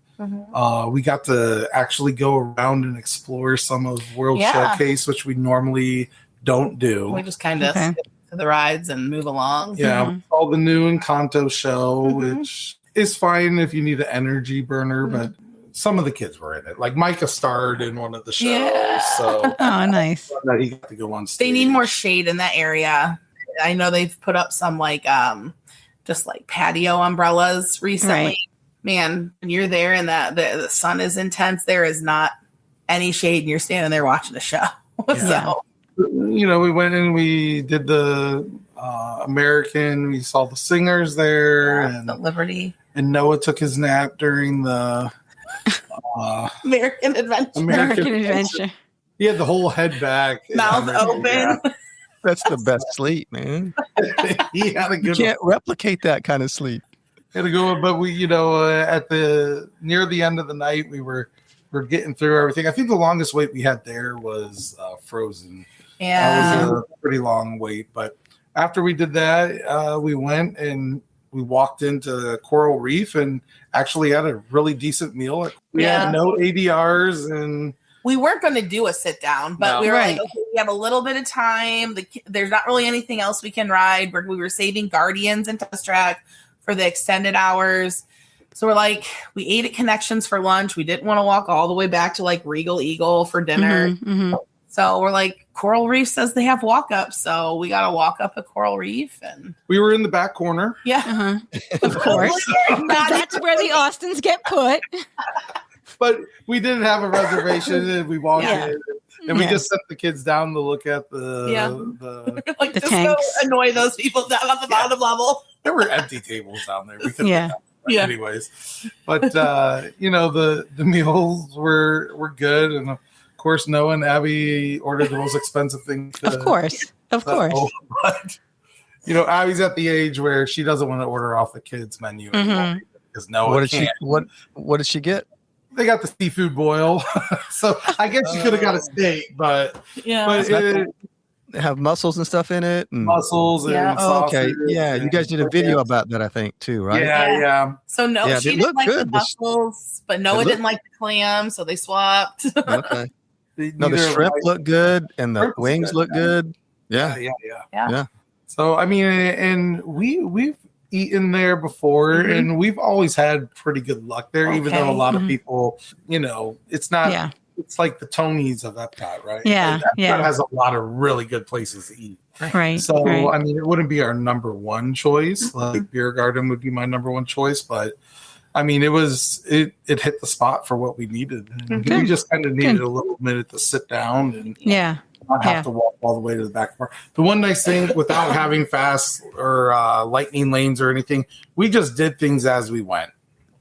S4: we got to actually go around and explore some of World Showcase, which we normally don't do.
S5: We just kind of skip to the rides and move along.
S4: Yeah, all the new Encanto show, which is fine if you need an energy burner, but some of the kids were in it. Like Micah starred in one of the shows, so
S2: Oh, nice.
S4: that he got to go on stage.
S5: They need more shade in that area. I know they've put up some like just like patio umbrellas recently.
S2: Right.
S5: Man, when you're there and the sun is intense, there is not any shade and you're standing there watching the show. So,
S4: we went and we did the American, we saw the singers there, and
S5: the Liberty.
S4: And Noah took his nap during the
S5: American Adventure.
S2: American Adventure.
S4: He had the whole head back.
S5: Mouth open.
S4: Yeah.
S3: That's the best sleep, man.
S4: He had a
S3: You
S4: good
S3: can't replicate that kind of sleep.
S4: Had to go, but we, at the near the end of the night, we're getting through everything. I think the longest wait we had there was Frozen.
S5: Yeah.
S4: That was a pretty long wait, but after we did that, we went and we walked into Coral Reef and actually had a really decent meal. We had no ADRs and
S5: we weren't going to do a sit down, but we were
S2: Right.
S5: like, okay, we have a little bit of time. There's not really anything else we can ride. We were saving Guardians and Test Track for the extended hours. So we're like, we ate at Connections for lunch. We didn't want to walk all the way back to like Regal Eagle for dinner. So we're like, Coral Reef says they have walk-ups. So we got to walk up at Coral Reef. And
S4: we were in the back corner.
S5: yeah,
S2: Of course. That's where the Austins get put.
S4: But we didn't have a reservation, and we walked
S2: Yeah.
S4: in, and we just sent the kids down to look at the
S5: like
S2: The
S5: just
S2: tanks.
S5: go annoy those people down at the bottom level.
S4: There were empty tables down there. We couldn't
S2: Yeah.
S5: Yeah.
S4: anyways. But the meals were good, and of course Noah and Abby ordered the most expensive thing.
S2: Of course.
S4: But Abby's at the age where she doesn't want to order off the kids' menu anymore because Noah
S3: What did
S4: can't.
S3: what did she get?
S4: They got the seafood boil, so I guess you could have got a steak, but it,
S3: They have mussels and stuff in it. And,
S4: mussels and
S3: oh, okay.
S4: sausages
S3: Yeah, you guys did a video about that, I think, too, right?
S4: Yeah.
S5: So no,
S3: Yeah,
S5: she
S3: they
S5: didn't
S3: look
S5: like
S3: good.
S5: the mussels, but Noah didn't like the clam, so they swapped.
S3: Okay. No, the shrimp look good and the
S4: Shrimp was
S3: wings
S4: good,
S3: look
S4: yeah.
S3: good. Yeah.
S5: Yeah.
S4: So I mean, and we've eaten there before, and we've always had pretty good luck there, even though a lot of people, it's not. It's like the Tonys of Epcot, right?
S2: Yeah,
S4: Epcot has a lot of really good places to eat.
S2: Right.
S4: So I mean, it wouldn't be our number one choice. Like Beer Garden would be my number one choice, but I mean, it hit the spot for what we needed. And we just kind of needed a little minute to sit down and not have to walk all the way to the back part. The one nice thing, without having fast or lightning lanes or anything, we just did things as we went.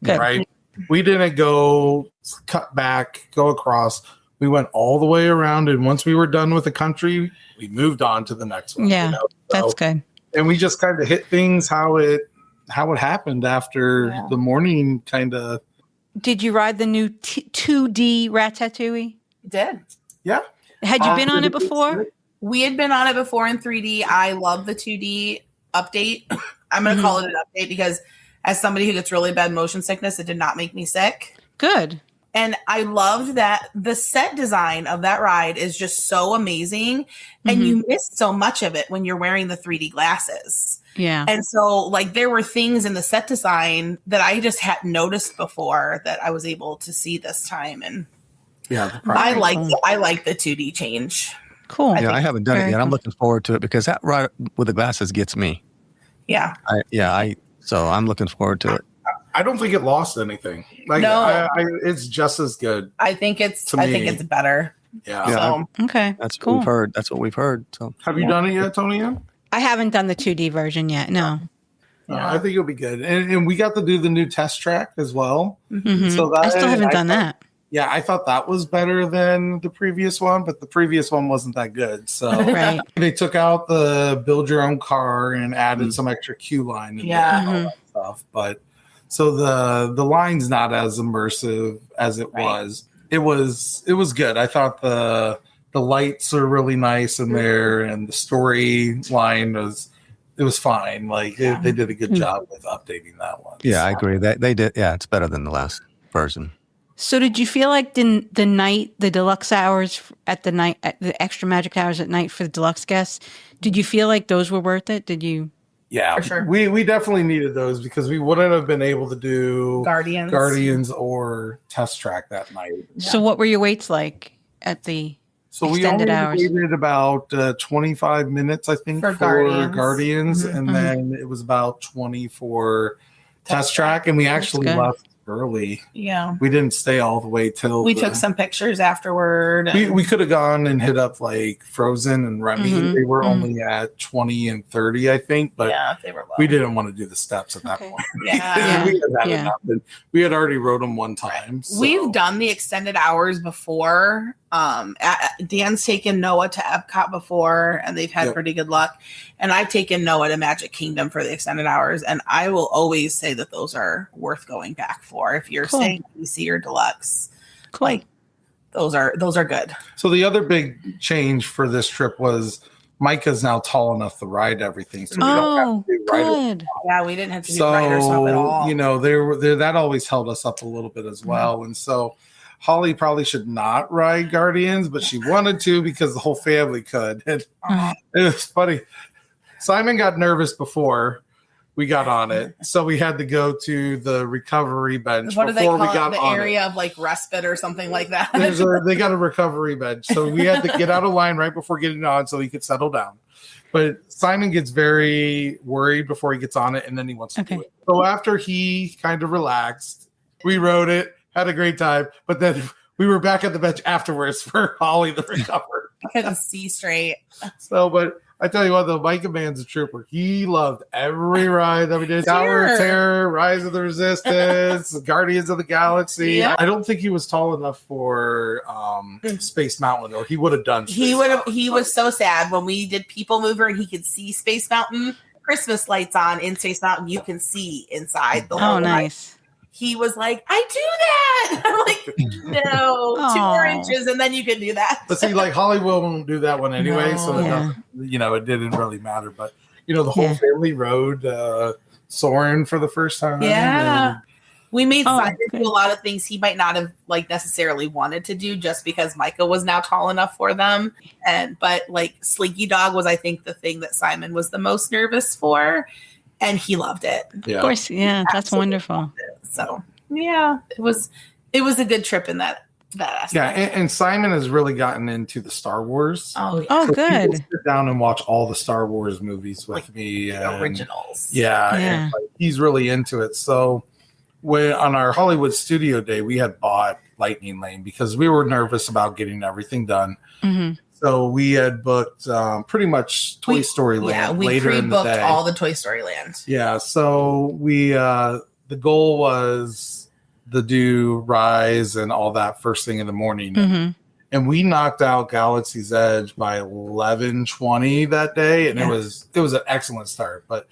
S2: Good.
S4: Right? We didn't go cut back, go across. We went all the way around, and once we were done with the country, we moved on to the next one.
S2: Yeah, that's good.
S4: And we just kind of hit things how it happened after the morning kind of.
S2: Did you ride the new 2D Ratatouille?
S5: Did.
S4: Yeah.
S2: Had you been on it before?
S5: We had been on it before in 3D. I love the 2D update. I'm going to call it an update because as somebody who gets really bad motion sickness, it did not make me sick.
S2: Good.
S5: And I loved that the set design of that ride is just so amazing. And you miss so much of it when you're wearing the 3D glasses.
S2: Yeah.
S5: And so like there were things in the set design that I just hadn't noticed before that I was able to see this time. And I like the 2D change.
S2: Cool.
S3: I haven't done it yet. I'm looking forward to it because that ride with the glasses gets me.
S5: Yeah.
S3: So I'm looking forward to it.
S4: I don't think it lost anything. Like
S5: No.
S4: it's just as good.
S5: I think it's better.
S4: Yeah.
S5: So,
S2: Okay.
S3: That's
S2: cool.
S3: what we've heard. That's what we've heard. So
S4: Have you done it yet, Toni-Ann?
S2: I haven't done the 2D version yet. No.
S4: I think it'll be good. And we got to do the new test track as well. So
S2: I still haven't done that.
S4: Yeah, I thought that was better than the previous one, but the previous one wasn't that good. So
S2: Right.
S4: they took out the build your own car and added some extra queue line and all that stuff. But so the line's not as immersive as it was. It was good. I thought the lights are really nice in there, and the storyline was fine. Like they did a good job with updating that one.
S3: yeah, I agree. They did. Yeah, it's better than the last version.
S2: So did you feel like the deluxe hours at the night, the extra magic hours at night for the deluxe guests, did you feel like those were worth it? Did you?
S4: Yeah,
S5: For sure.
S4: We definitely needed those because we wouldn't have been able to do
S5: Guardians
S4: or Test Track that night.
S2: So what were your waits like at the?
S4: So we
S2: extended
S4: only
S2: hours.
S4: waited about 25 minutes, I think, for Guardians, and then it was about 20 for Test Track, and we actually left early.
S5: Yeah,
S4: we didn't stay all the way till
S5: we took some pictures afterward.
S4: We could have gone and hit up like Frozen and Remy. They were only at 20 and 30, I think, but
S5: they were low.
S4: we didn't want to do the steps at that point.
S5: Yeah,
S4: we had enough, and we had already rode them one time. So.
S5: We've done the extended hours before. Dan's taken Noah to Epcot before, and they've had pretty good luck. And I've taken Noah to Magic Kingdom for the extended hours, and I will always say that those are worth going back for if you're staying DC or Deluxe. Like those are good.
S4: So the other big change for this trip was Micah's now tall enough to ride everything. So we don't have to do
S2: good.
S5: Yeah, we didn't have to do riders up at all.
S4: You know, that always held us up a little bit as well, and so. Holly probably should not ride Guardians, but she wanted to because the whole family could. And it was funny. Simon got nervous before we got on it, so we had to go to the recovery bench
S5: what do they call
S4: we got
S5: it? The
S4: on
S5: area
S4: it.
S5: Of like respite or something like that.
S4: They got a recovery bench, so we had to get out of line right before getting on so he could settle down. But Simon gets very worried before he gets on it, and then he wants to do it. So after he kind of relaxed, we rode it. Had a great time, but then we were back at the bench afterwards for Holly to recover.
S5: I couldn't see straight.
S4: So, but I tell you what, the Micah man's a trooper. He loved every ride that we did. Tower of Terror, Rise of the Resistance, Guardians of the Galaxy. Yeah. I don't think he was tall enough for Space Mountain, or he would have done.
S5: He was so sad when we did People Mover and he could see Space Mountain. Christmas lights on in Space Mountain, you can see inside the whole
S2: nice.
S5: He was like, I do that. I'm like, no, 2 more inches, and then you can do that.
S4: But see, like Hollywood won't do that one anyway, so it doesn't, it didn't really matter. But the whole family rode Soarin' for the first time.
S5: Yeah, we made Simon do a lot of things he might not have like necessarily wanted to do, just because Micah was now tall enough for them. But like Slinky Dog was, I think, the thing that Simon was the most nervous for. And he loved it.
S2: Yeah. Of course, that's wonderful.
S5: So it was a good trip in that aspect.
S4: Yeah, and Simon has really gotten into the Star Wars.
S5: Oh, yeah.
S2: So good.
S4: He will sit down and watch all the Star Wars movies with me.
S5: The originals.
S4: Yeah. And he's really into it. So on our Hollywood studio day, we had bought Lightning Lane because we were nervous about getting everything done. Mm-hmm. So we had booked pretty much Toy Story Land later in the day. We
S5: pre-booked all the Toy Story Land.
S4: Yeah, so we the goal was to do Rise and all that first thing in the morning. And we knocked out Galaxy's Edge by 11:20 that day, and it was an excellent start. But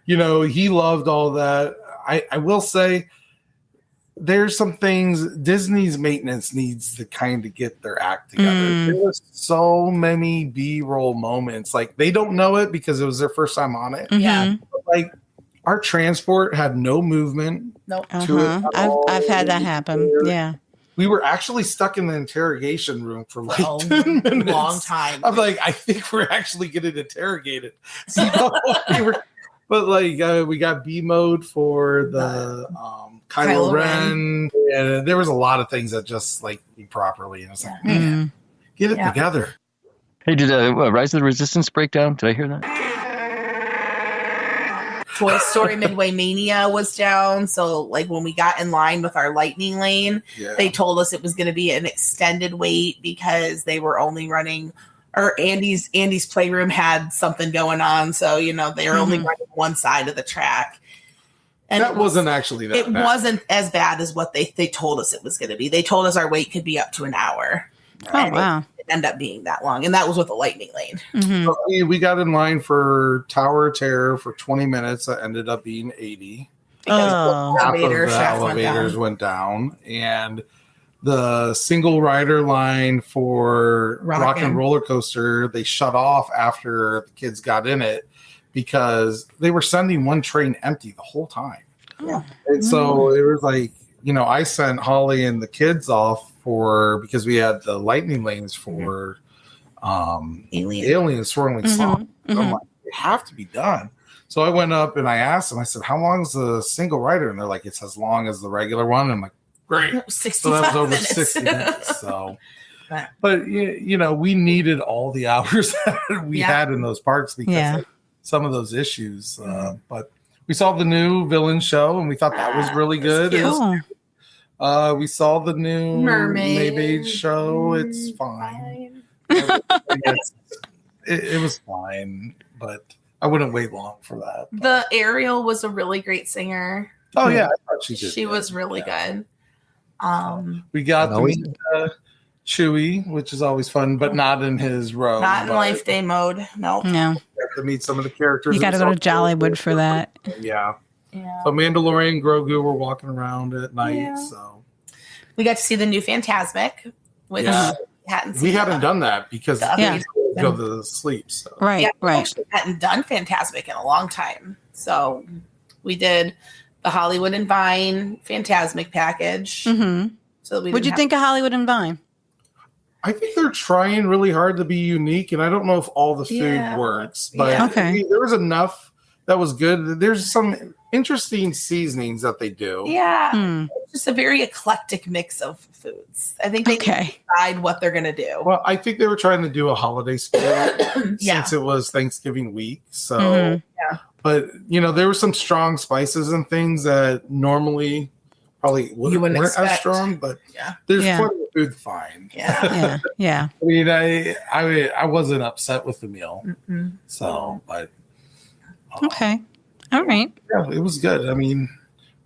S4: he loved all that. I will say there's some things Disney's maintenance needs to kind of get their act together. There was so many B-roll moments. Like they don't know it because it was their first time on it.
S5: Yeah.
S4: But, like our transport had no movement to it.
S2: I've had that happen. Yeah.
S4: We were actually stuck in the interrogation room for like 10 minutes.
S5: Long time.
S4: I'm like, I think we're actually getting interrogated. So but like we got B mode for the Kylo Ren, and there was a lot of things that just like properly. And it's like, man, get it together.
S1: Hey, did Rise of the Resistance break down? Did I hear that?
S5: Toy Story Midway Mania was down. So like when we got in line with our Lightning Lane, they told us it was going to be an extended wait because they were only running, or Andy's Playroom had something going on. So, they were only running one side of the track. And
S4: that wasn't actually that bad.
S5: It wasn't as bad as what they told us it was going to be. They told us our wait could be up to an hour.
S2: Oh, wow.
S5: It ended up being that long. And that was with the Lightning Lane.
S4: So we got in line for Tower of Terror for 20 minutes. That ended up being 80.
S5: Because
S4: half of the elevators went down. And the single rider line for Rockin' Roller Coaster, they shut off after the kids got in it, because they were sending one train empty the whole time.
S5: Yeah.
S4: And so it was like, I sent Holly and the kids off because we had the Lightning Lanes for Alien Swirling Song. I'm like, they have to be done. So I went up and I asked them, I said, how long is the single rider? And they're like, it's as long as the regular one. And I'm like, great.
S5: 65
S4: so that was over
S5: minutes.
S4: 60 minutes. So But we needed all the hours that we had in those parks because of some of those issues. But we saw the new villain show, and we thought that was really good. We saw the new Mermaid show. It's fine. It was fine, but I wouldn't wait long for that.
S5: The Ariel was a really great singer.
S4: Oh yeah, I thought she did.
S5: She was really good.
S4: We got to meet Chewie, which is always fun, but not in his row.
S5: Not in Life Day mode. No.
S4: We got to meet some of the characters.
S2: You got to go to Jollywood for that.
S5: Yeah.
S4: So Mandalorian and Grogu were walking around at night. So
S5: we got to see the new Fantasmic, which
S4: we hadn't done that because we go to sleep. So.
S2: Right.
S5: We actually hadn't done Fantasmic in a long time. So we did the Hollywood and Vine Fantasmic package.
S2: Mm-hmm.
S5: So
S2: what'd you think of Hollywood and Vine?
S4: I think they're trying really hard to be unique, and I don't know if all the food works, but there was enough that was good. There's some interesting seasonings that they do.
S5: Yeah. It's just a very eclectic mix of foods. I think they decide what they're going to do.
S4: Well, I think they were trying to do a holiday spirit since it was Thanksgiving week. So, but there were some strong spices and things that normally probably weren't as strong, but there's plenty of food to find.
S2: Yeah.
S4: I mean, I wasn't upset with the meal. So, but
S2: okay. All right.
S4: Yeah, it was good. I mean,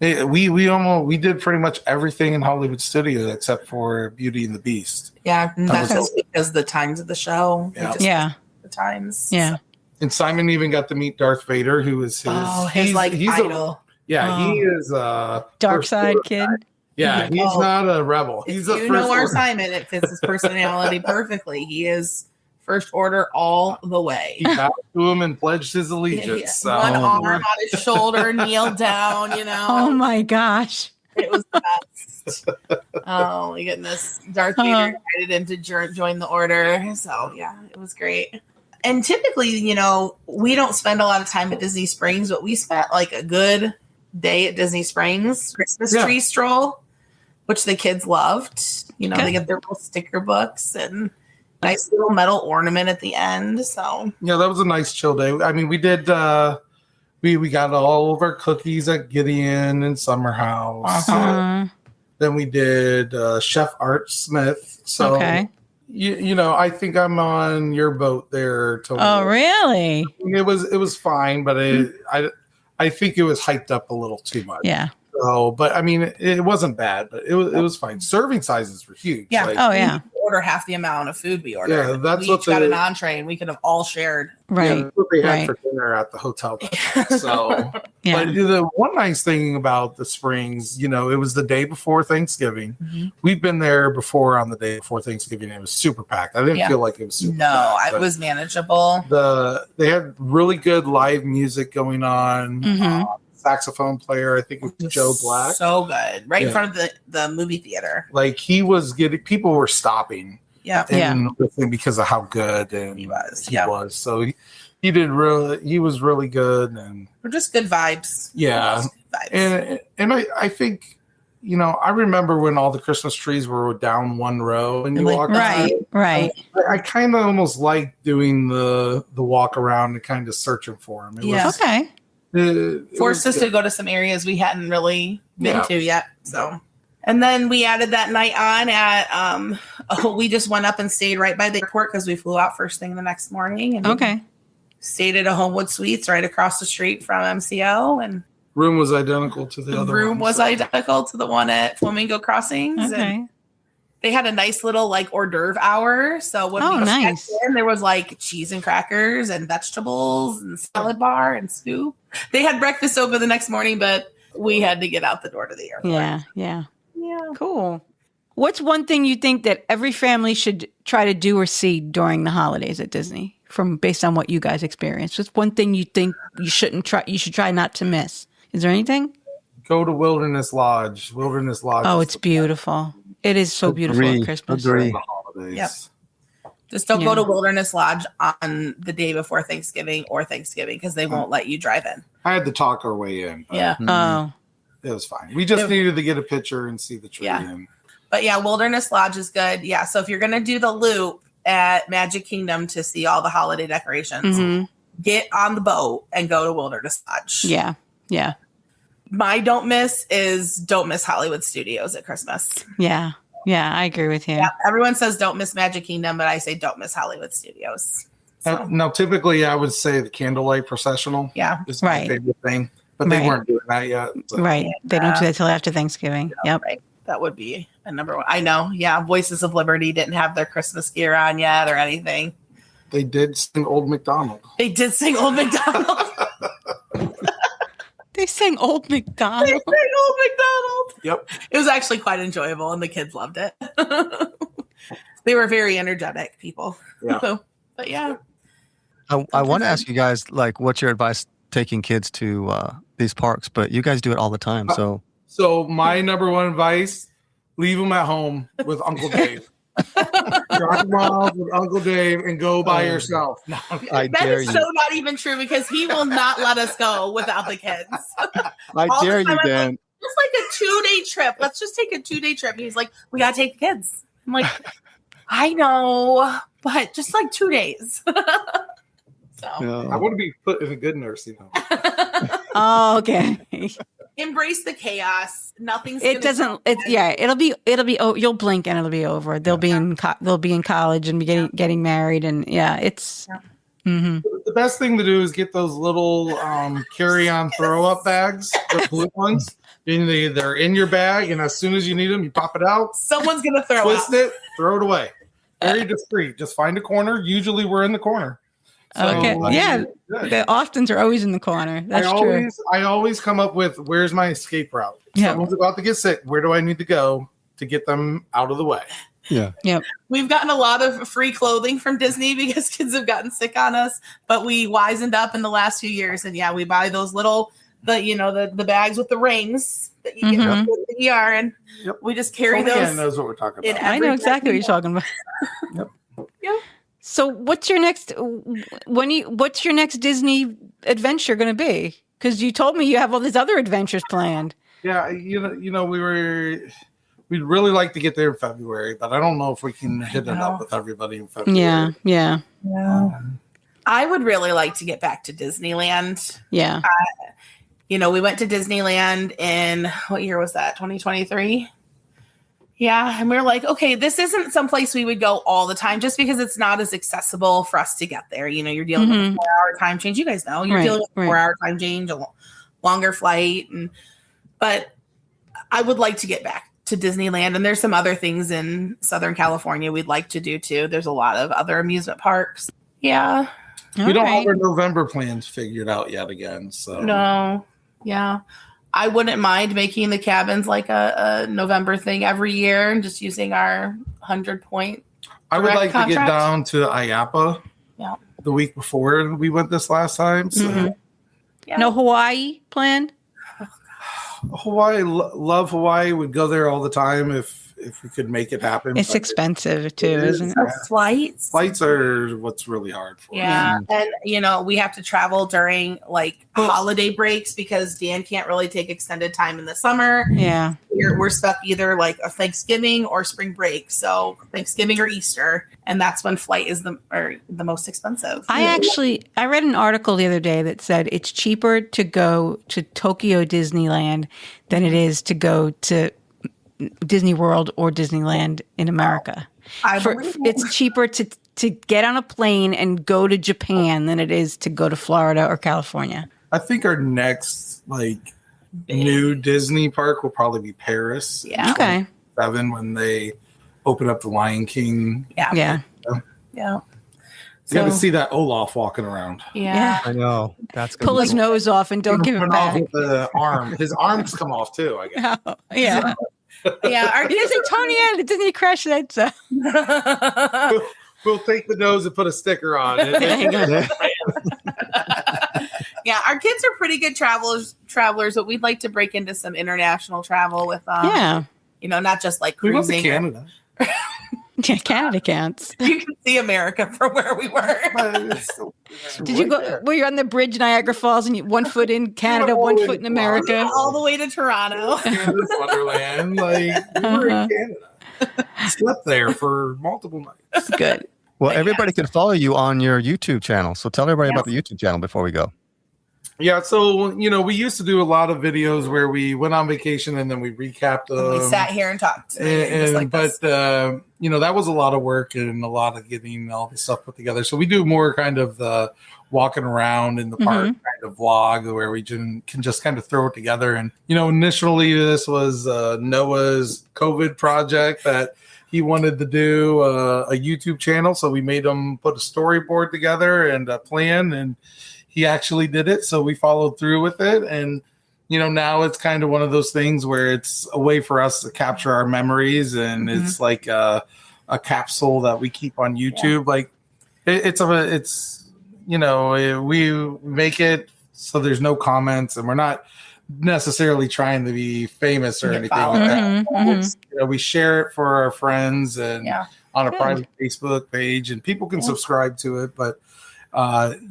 S4: we did pretty much everything in Hollywood Studios except for Beauty and the Beast.
S5: Yeah, that's just because the times of the show.
S2: The
S5: times.
S2: Yeah.
S4: And Simon even got to meet Darth Vader, who is his idol. He is a
S2: dark side kid.
S4: Yeah, he's not a rebel. He's a first order.
S5: Simon. It fits his personality perfectly. He is First Order all the way.
S4: He bowed to him and pledged his allegiance. So.
S5: One arm on his shoulder, kneeled down,
S2: Oh my gosh.
S5: It was the best. Oh my goodness. Darth Vader invited him to join the order. So yeah, it was great. And typically, we don't spend a lot of time at Disney Springs, but we spent like a good day at Disney Springs Christmas tree stroll, which the kids loved. They get their little sticker books and nice little metal ornament at the end. So
S4: yeah, that was a nice chill day. I mean, we did we got all of our cookies at Gideon and Summer House. Then we did Chef Art Smith. So I think I'm on your boat there.
S2: Oh, really?
S4: It was fine, but I think it was hyped up a little too much.
S2: Yeah.
S4: So, but I mean, it wasn't bad, but it was fine. Serving sizes were huge.
S5: Yeah.
S2: Like,
S5: We order half the amount of food we ordered.
S4: Yeah, that's
S5: we each got an entree, and we could have all shared.
S2: Right.
S4: That's what they had for dinner at the hotel. So, but the one nice thing about the Springs, it was the day before Thanksgiving. We've been there before on the day before Thanksgiving. It was super packed. I didn't feel like it was super packed.
S5: It was manageable.
S4: They had really good live music going on. Saxophone player, I think it was Joe Black.
S5: So good. Right in front of the movie theater.
S4: Like he was people were stopping.
S5: Yeah.
S4: Because of how good he was. So he was really good, and
S5: we're just good vibes.
S4: Yeah. And I think, I remember when all the Christmas trees were down one row and you walk
S2: right.
S4: I kind of almost liked doing the walk around and kind of searching for them. It was,
S2: okay.
S5: Forced us to go to some areas we hadn't really been to yet. So, and then we added that night on at we just went up and stayed right by the airport because we flew out first thing the next morning. And stayed at a Homewood Suites right across the street from MCO, and
S4: room was identical to the other.
S5: Room was identical to the one at Flamingo Crossings.
S2: Okay.
S5: And they had a nice little hors d'oeuvre hour. So when we checked in, there was cheese and crackers and vegetables and salad bar and soup. They had breakfast open the next morning, but we had to get out the door to the airport.
S2: Yeah. Cool. What's one thing you think that every family should try to do or see during the holidays at Disney, based on what you guys experienced? What's one thing you think you should try not to miss? Is there anything?
S4: Go to Wilderness Lodge. Wilderness Lodge.
S2: Oh, it's beautiful. It is so beautiful at Christmas.
S3: Agree.
S4: The holidays.
S5: Yep. Just don't go to Wilderness Lodge on the day before Thanksgiving because they won't let you drive in.
S4: I had to talk our way in.
S5: Yeah.
S2: Oh.
S4: It was fine. We just needed to get a picture and see the tree.
S5: Yeah. But yeah, Wilderness Lodge is good. Yeah. So if you're going to do the loop at Magic Kingdom to see all the holiday decorations, get on the boat and go to Wilderness Lodge.
S2: Yeah. Yeah.
S5: My don't miss Hollywood Studios at Christmas.
S2: Yeah. Yeah. I agree with you.
S5: Yeah, everyone says don't miss Magic Kingdom, but I say don't miss Hollywood Studios. So.
S4: Now, typically, I would say the candlelight processional.
S5: Yeah.
S4: Is my favorite thing, but they weren't doing that yet. So.
S2: Right. They don't do that till after Thanksgiving. Yep.
S5: Right. That would be a number one. I know. Yeah. Voices of Liberty didn't have their Christmas gear on yet or anything.
S4: They did sing Old MacDonald.
S5: They did sing Old MacDonald.
S2: They sang Old MacDonald.
S5: They sang Old MacDonald.
S4: Yep.
S5: It was actually quite enjoyable, and the kids loved it. They were very energetic people.
S4: Yeah.
S5: But yeah.
S3: I want to ask you guys, like, what's your advice taking kids to these parks? But you guys do it all the time, so.
S4: So my number one advice: leave them at home with Uncle Dave. Drop them off with Uncle Dave and go by yourself. No,
S3: I
S5: that
S3: dare
S5: is
S3: you.
S5: so not even true because he will not let us go without the kids.
S3: I dare you, Dan.
S5: Just like a 2-day trip. Let's just take a 2-day trip. He's like, we gotta take the kids. I'm like, I know, but just like 2 days. So
S4: I want to be put in a good nursing home.
S2: Oh, okay.
S5: embrace the chaos. Nothing's.
S2: It doesn't. It's It'll be. You'll blink and it'll be over. They'll be in. They'll be in college and be getting married and it's.
S5: Yeah.
S2: Mm-hmm.
S4: The best thing to do is get those little carry-on throw-up bags, the blue ones. They're in your bag, and as soon as you need them, you pop it out.
S5: Someone's gonna throw
S4: twist
S5: up.
S4: it, throw it away. Very discreet. Just find a corner. Usually, we're in the corner. So,
S2: Okay. Yeah. The Austins are always in the corner. That's true.
S4: I always come up with where's my escape route.
S2: Yeah.
S4: Someone's about to get sick. Where do I need to go to get them out of the way?
S3: Yeah.
S2: Yep.
S5: We've gotten a lot of free clothing from Disney because kids have gotten sick on us, but we wisened up in the last few years. And we buy those little, the bags with the rings that you get with the ER, and we just carry those.
S4: Knows what we're talking about.
S2: I know exactly what you're talking about.
S4: Yep.
S5: Yeah.
S2: So what's your next Disney adventure going to be? Because you told me you have all these other adventures planned.
S4: Yeah, we'd really like to get there in February, but I don't know if we can hit it up with everybody in February.
S2: Yeah.
S5: I would really like to get back to Disneyland.
S2: Yeah.
S5: We went to Disneyland in, what year was that? 2023? Yeah. And we were like, okay, this isn't someplace we would go all the time just because it's not as accessible for us to get there. You're dealing with a 4-hour time change. You guys know you're dealing with a 4-hour time change, a longer flight. But I would like to get back to Disneyland. And there's some other things in Southern California we'd like to do too. There's a lot of other amusement parks. Yeah.
S4: We don't have our November plans figured out yet again. So
S5: no. Yeah. I wouldn't mind making the cabins like a November thing every year and just using our 100-point.
S4: I would like to get down to IAPA the week before we went this last time. So.
S2: No Hawaii plan?
S4: Hawaii, love Hawaii. Would go there all the time if we could make it happen.
S2: It's expensive too, isn't it?
S5: Flights
S4: are what's really hard for
S5: us. And we have to travel during holiday breaks because Dan can't really take extended time in the summer.
S2: Yeah.
S5: We're stuck either like a Thanksgiving or spring break. So Thanksgiving or Easter. And that's when flight is the most expensive.
S2: I read an article the other day that said it's cheaper to go to Tokyo Disneyland than it is to go to Disney World or Disneyland in America. It's cheaper to get on a plane and go to Japan than it is to go to Florida or California.
S4: I think our next new Disney park will probably be Paris.
S5: Yeah.
S2: Okay.
S4: 7 when they open up the Lion King.
S5: Yeah.
S4: You got to see that Olaf walking around.
S5: Yeah.
S3: I know. That's
S2: pull his nose off and don't give it back.
S4: With the arm. His arms come off too, I guess.
S2: Oh, yeah.
S5: Yeah. Our
S2: Disney Toni-Ann, the Disney Crush said so.
S4: We'll take the nose and put a sticker on it.
S5: Yeah, our kids are pretty good travelers, but we'd like to break into some international travel with them. Not just like cruising.
S4: We went to Canada.
S2: Yeah, Canada counts.
S5: You can see America from where we were.
S2: Did you go? Were you on the bridge Niagara Falls and 1 foot in Canada, 1 foot in America?
S5: All the way to Toronto.
S4: Canada's Wonderland. We were in Canada. Slept there for multiple nights.
S2: Good.
S3: Well, everybody can follow you on your YouTube channel. So tell everybody about the YouTube channel before we go.
S4: Yeah, so we used to do a lot of videos where we went on vacation and then we recapped them.
S5: We sat here and talked.
S4: That was a lot of work and a lot of getting all the stuff put together. So we do more kind of the walking around in the park kind of vlog where we can just kind of throw it together. And initially this was Noah's COVID project that he wanted to do a YouTube channel. So we made him put a storyboard together and a plan, and he actually did it. So we followed through with it. And, now it's kind of one of those things where it's a way for us to capture our memories. And it's like a capsule that we keep on YouTube. Yeah. We make it so there's no comments and we're not necessarily trying to be famous or anything like that. We share it for our friends and on a private Facebook page, and people can subscribe to it. But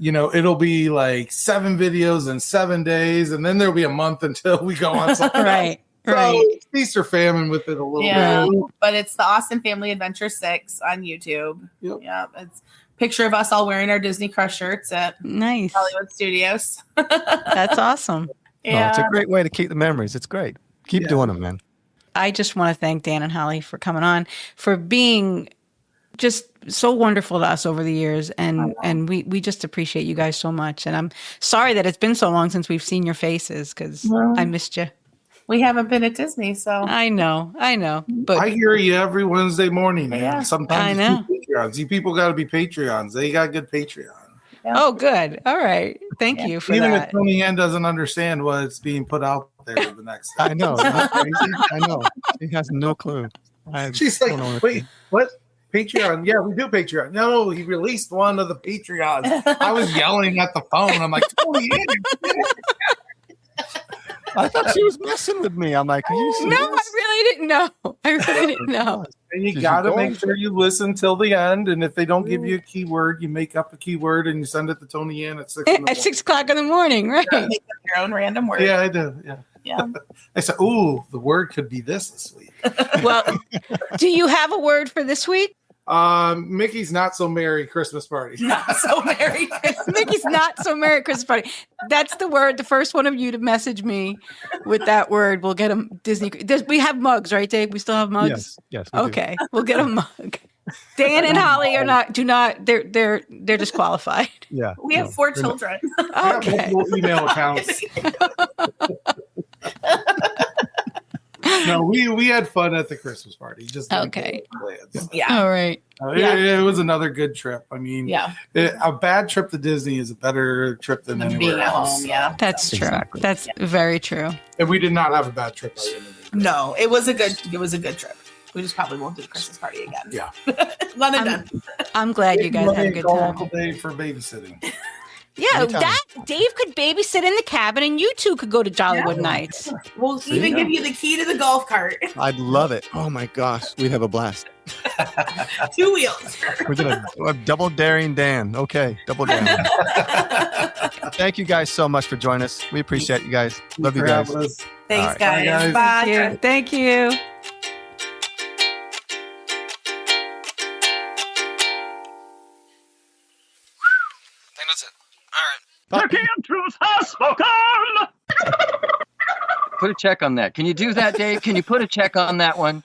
S4: it'll be like 7 videos in 7 days, and then there'll be a month until we go on something.
S2: Right.
S4: So feast or famine with it a little bit.
S5: But it's the Austin Family Adventure 6 on YouTube.
S4: Yep.
S5: Yeah, it's a picture of us all wearing our Disney Crush shirts at Hollywood Studios.
S2: That's awesome.
S3: Yeah, it's a great way to keep the memories. It's great. Keep doing them, man.
S2: I just want to thank Dan and Holly for coming on, for being just so wonderful to us over the years. And we just appreciate you guys so much. And I'm sorry that it's been so long since we've seen your faces, because I missed you.
S5: We haven't been at Disney, so.
S2: I know. But
S4: I hear you every Wednesday morning, man.
S5: Yeah.
S4: Sometimes
S2: I know.
S4: Patreons. You people got to be Patreons. They got good Patreon.
S5: Yeah.
S2: Oh, good. All right. Thank you for
S4: Even
S2: that.
S4: if Toni-Ann doesn't understand what's being put out there the next time.
S3: I know. Isn't that crazy? I know. She has no clue.
S4: She's like, wait, what? Patreon? Yeah, we do Patreon. No, he released one of the Patreons. I was yelling at the phone. I'm like, Toni-Ann.
S3: I thought she was messing with me. I'm like, are you serious?
S2: No, I really didn't know.
S4: And you got to make sure you listen till the end. And if they don't give you a keyword, you make up a keyword and you send it to Toni-Ann at 6 in the morning.
S2: At 6 o'clock in the morning, right?
S5: Make up your own random word.
S4: Yeah, I do. Yeah. I said, ooh, the word could be this week.
S2: Well, do you have a word for this week?
S4: Mickey's Not So Merry Christmas Party.
S5: Not so merry.
S2: Mickey's Not So Merry Christmas Party. That's the word. The first one of you to message me with that word, we'll get them Disney. We have mugs, right, Dave? We still have mugs?
S3: Yes.
S2: Okay. We'll get a mug. Dan and Holly they're disqualified.
S3: Yeah.
S5: We have 4 children.
S2: Okay.
S4: Multiple email accounts. No, we had fun at the Christmas party. Just
S2: okay.
S4: Plans.
S5: Yeah.
S2: All right.
S4: It was another good trip. I mean, a bad trip to Disney is a better trip than anywhere
S5: being at
S4: else.
S5: home. Yeah,
S2: that's true.
S3: Exactly.
S2: That's very true.
S4: And we did not have a bad trip.
S5: No, it was a good trip. We just probably won't do the Christmas party again.
S4: Yeah.
S5: One and done.
S2: I'm glad you guys had a good time.
S4: Uncle Dave for babysitting.
S2: Yeah,
S3: Anytime.
S2: Dave could babysit in the cabin, and you two could go to Jollywood Nights.
S5: We'll even give you the key to the golf cart.
S3: I'd love it. Oh my gosh, we'd have a blast.
S5: 2 wheels.
S3: We're gonna double daring Dan. Okay, double daring. Thank you guys so much for joining us. We appreciate you guys. Love you guys.
S5: Thanks,
S3: right.
S5: guys. Bye.
S2: Thank you.
S3: That's it. All right.
S6: The key of truth has spoken.
S1: Put a check on that. Can you do that, Dave? Can you put a check on that one?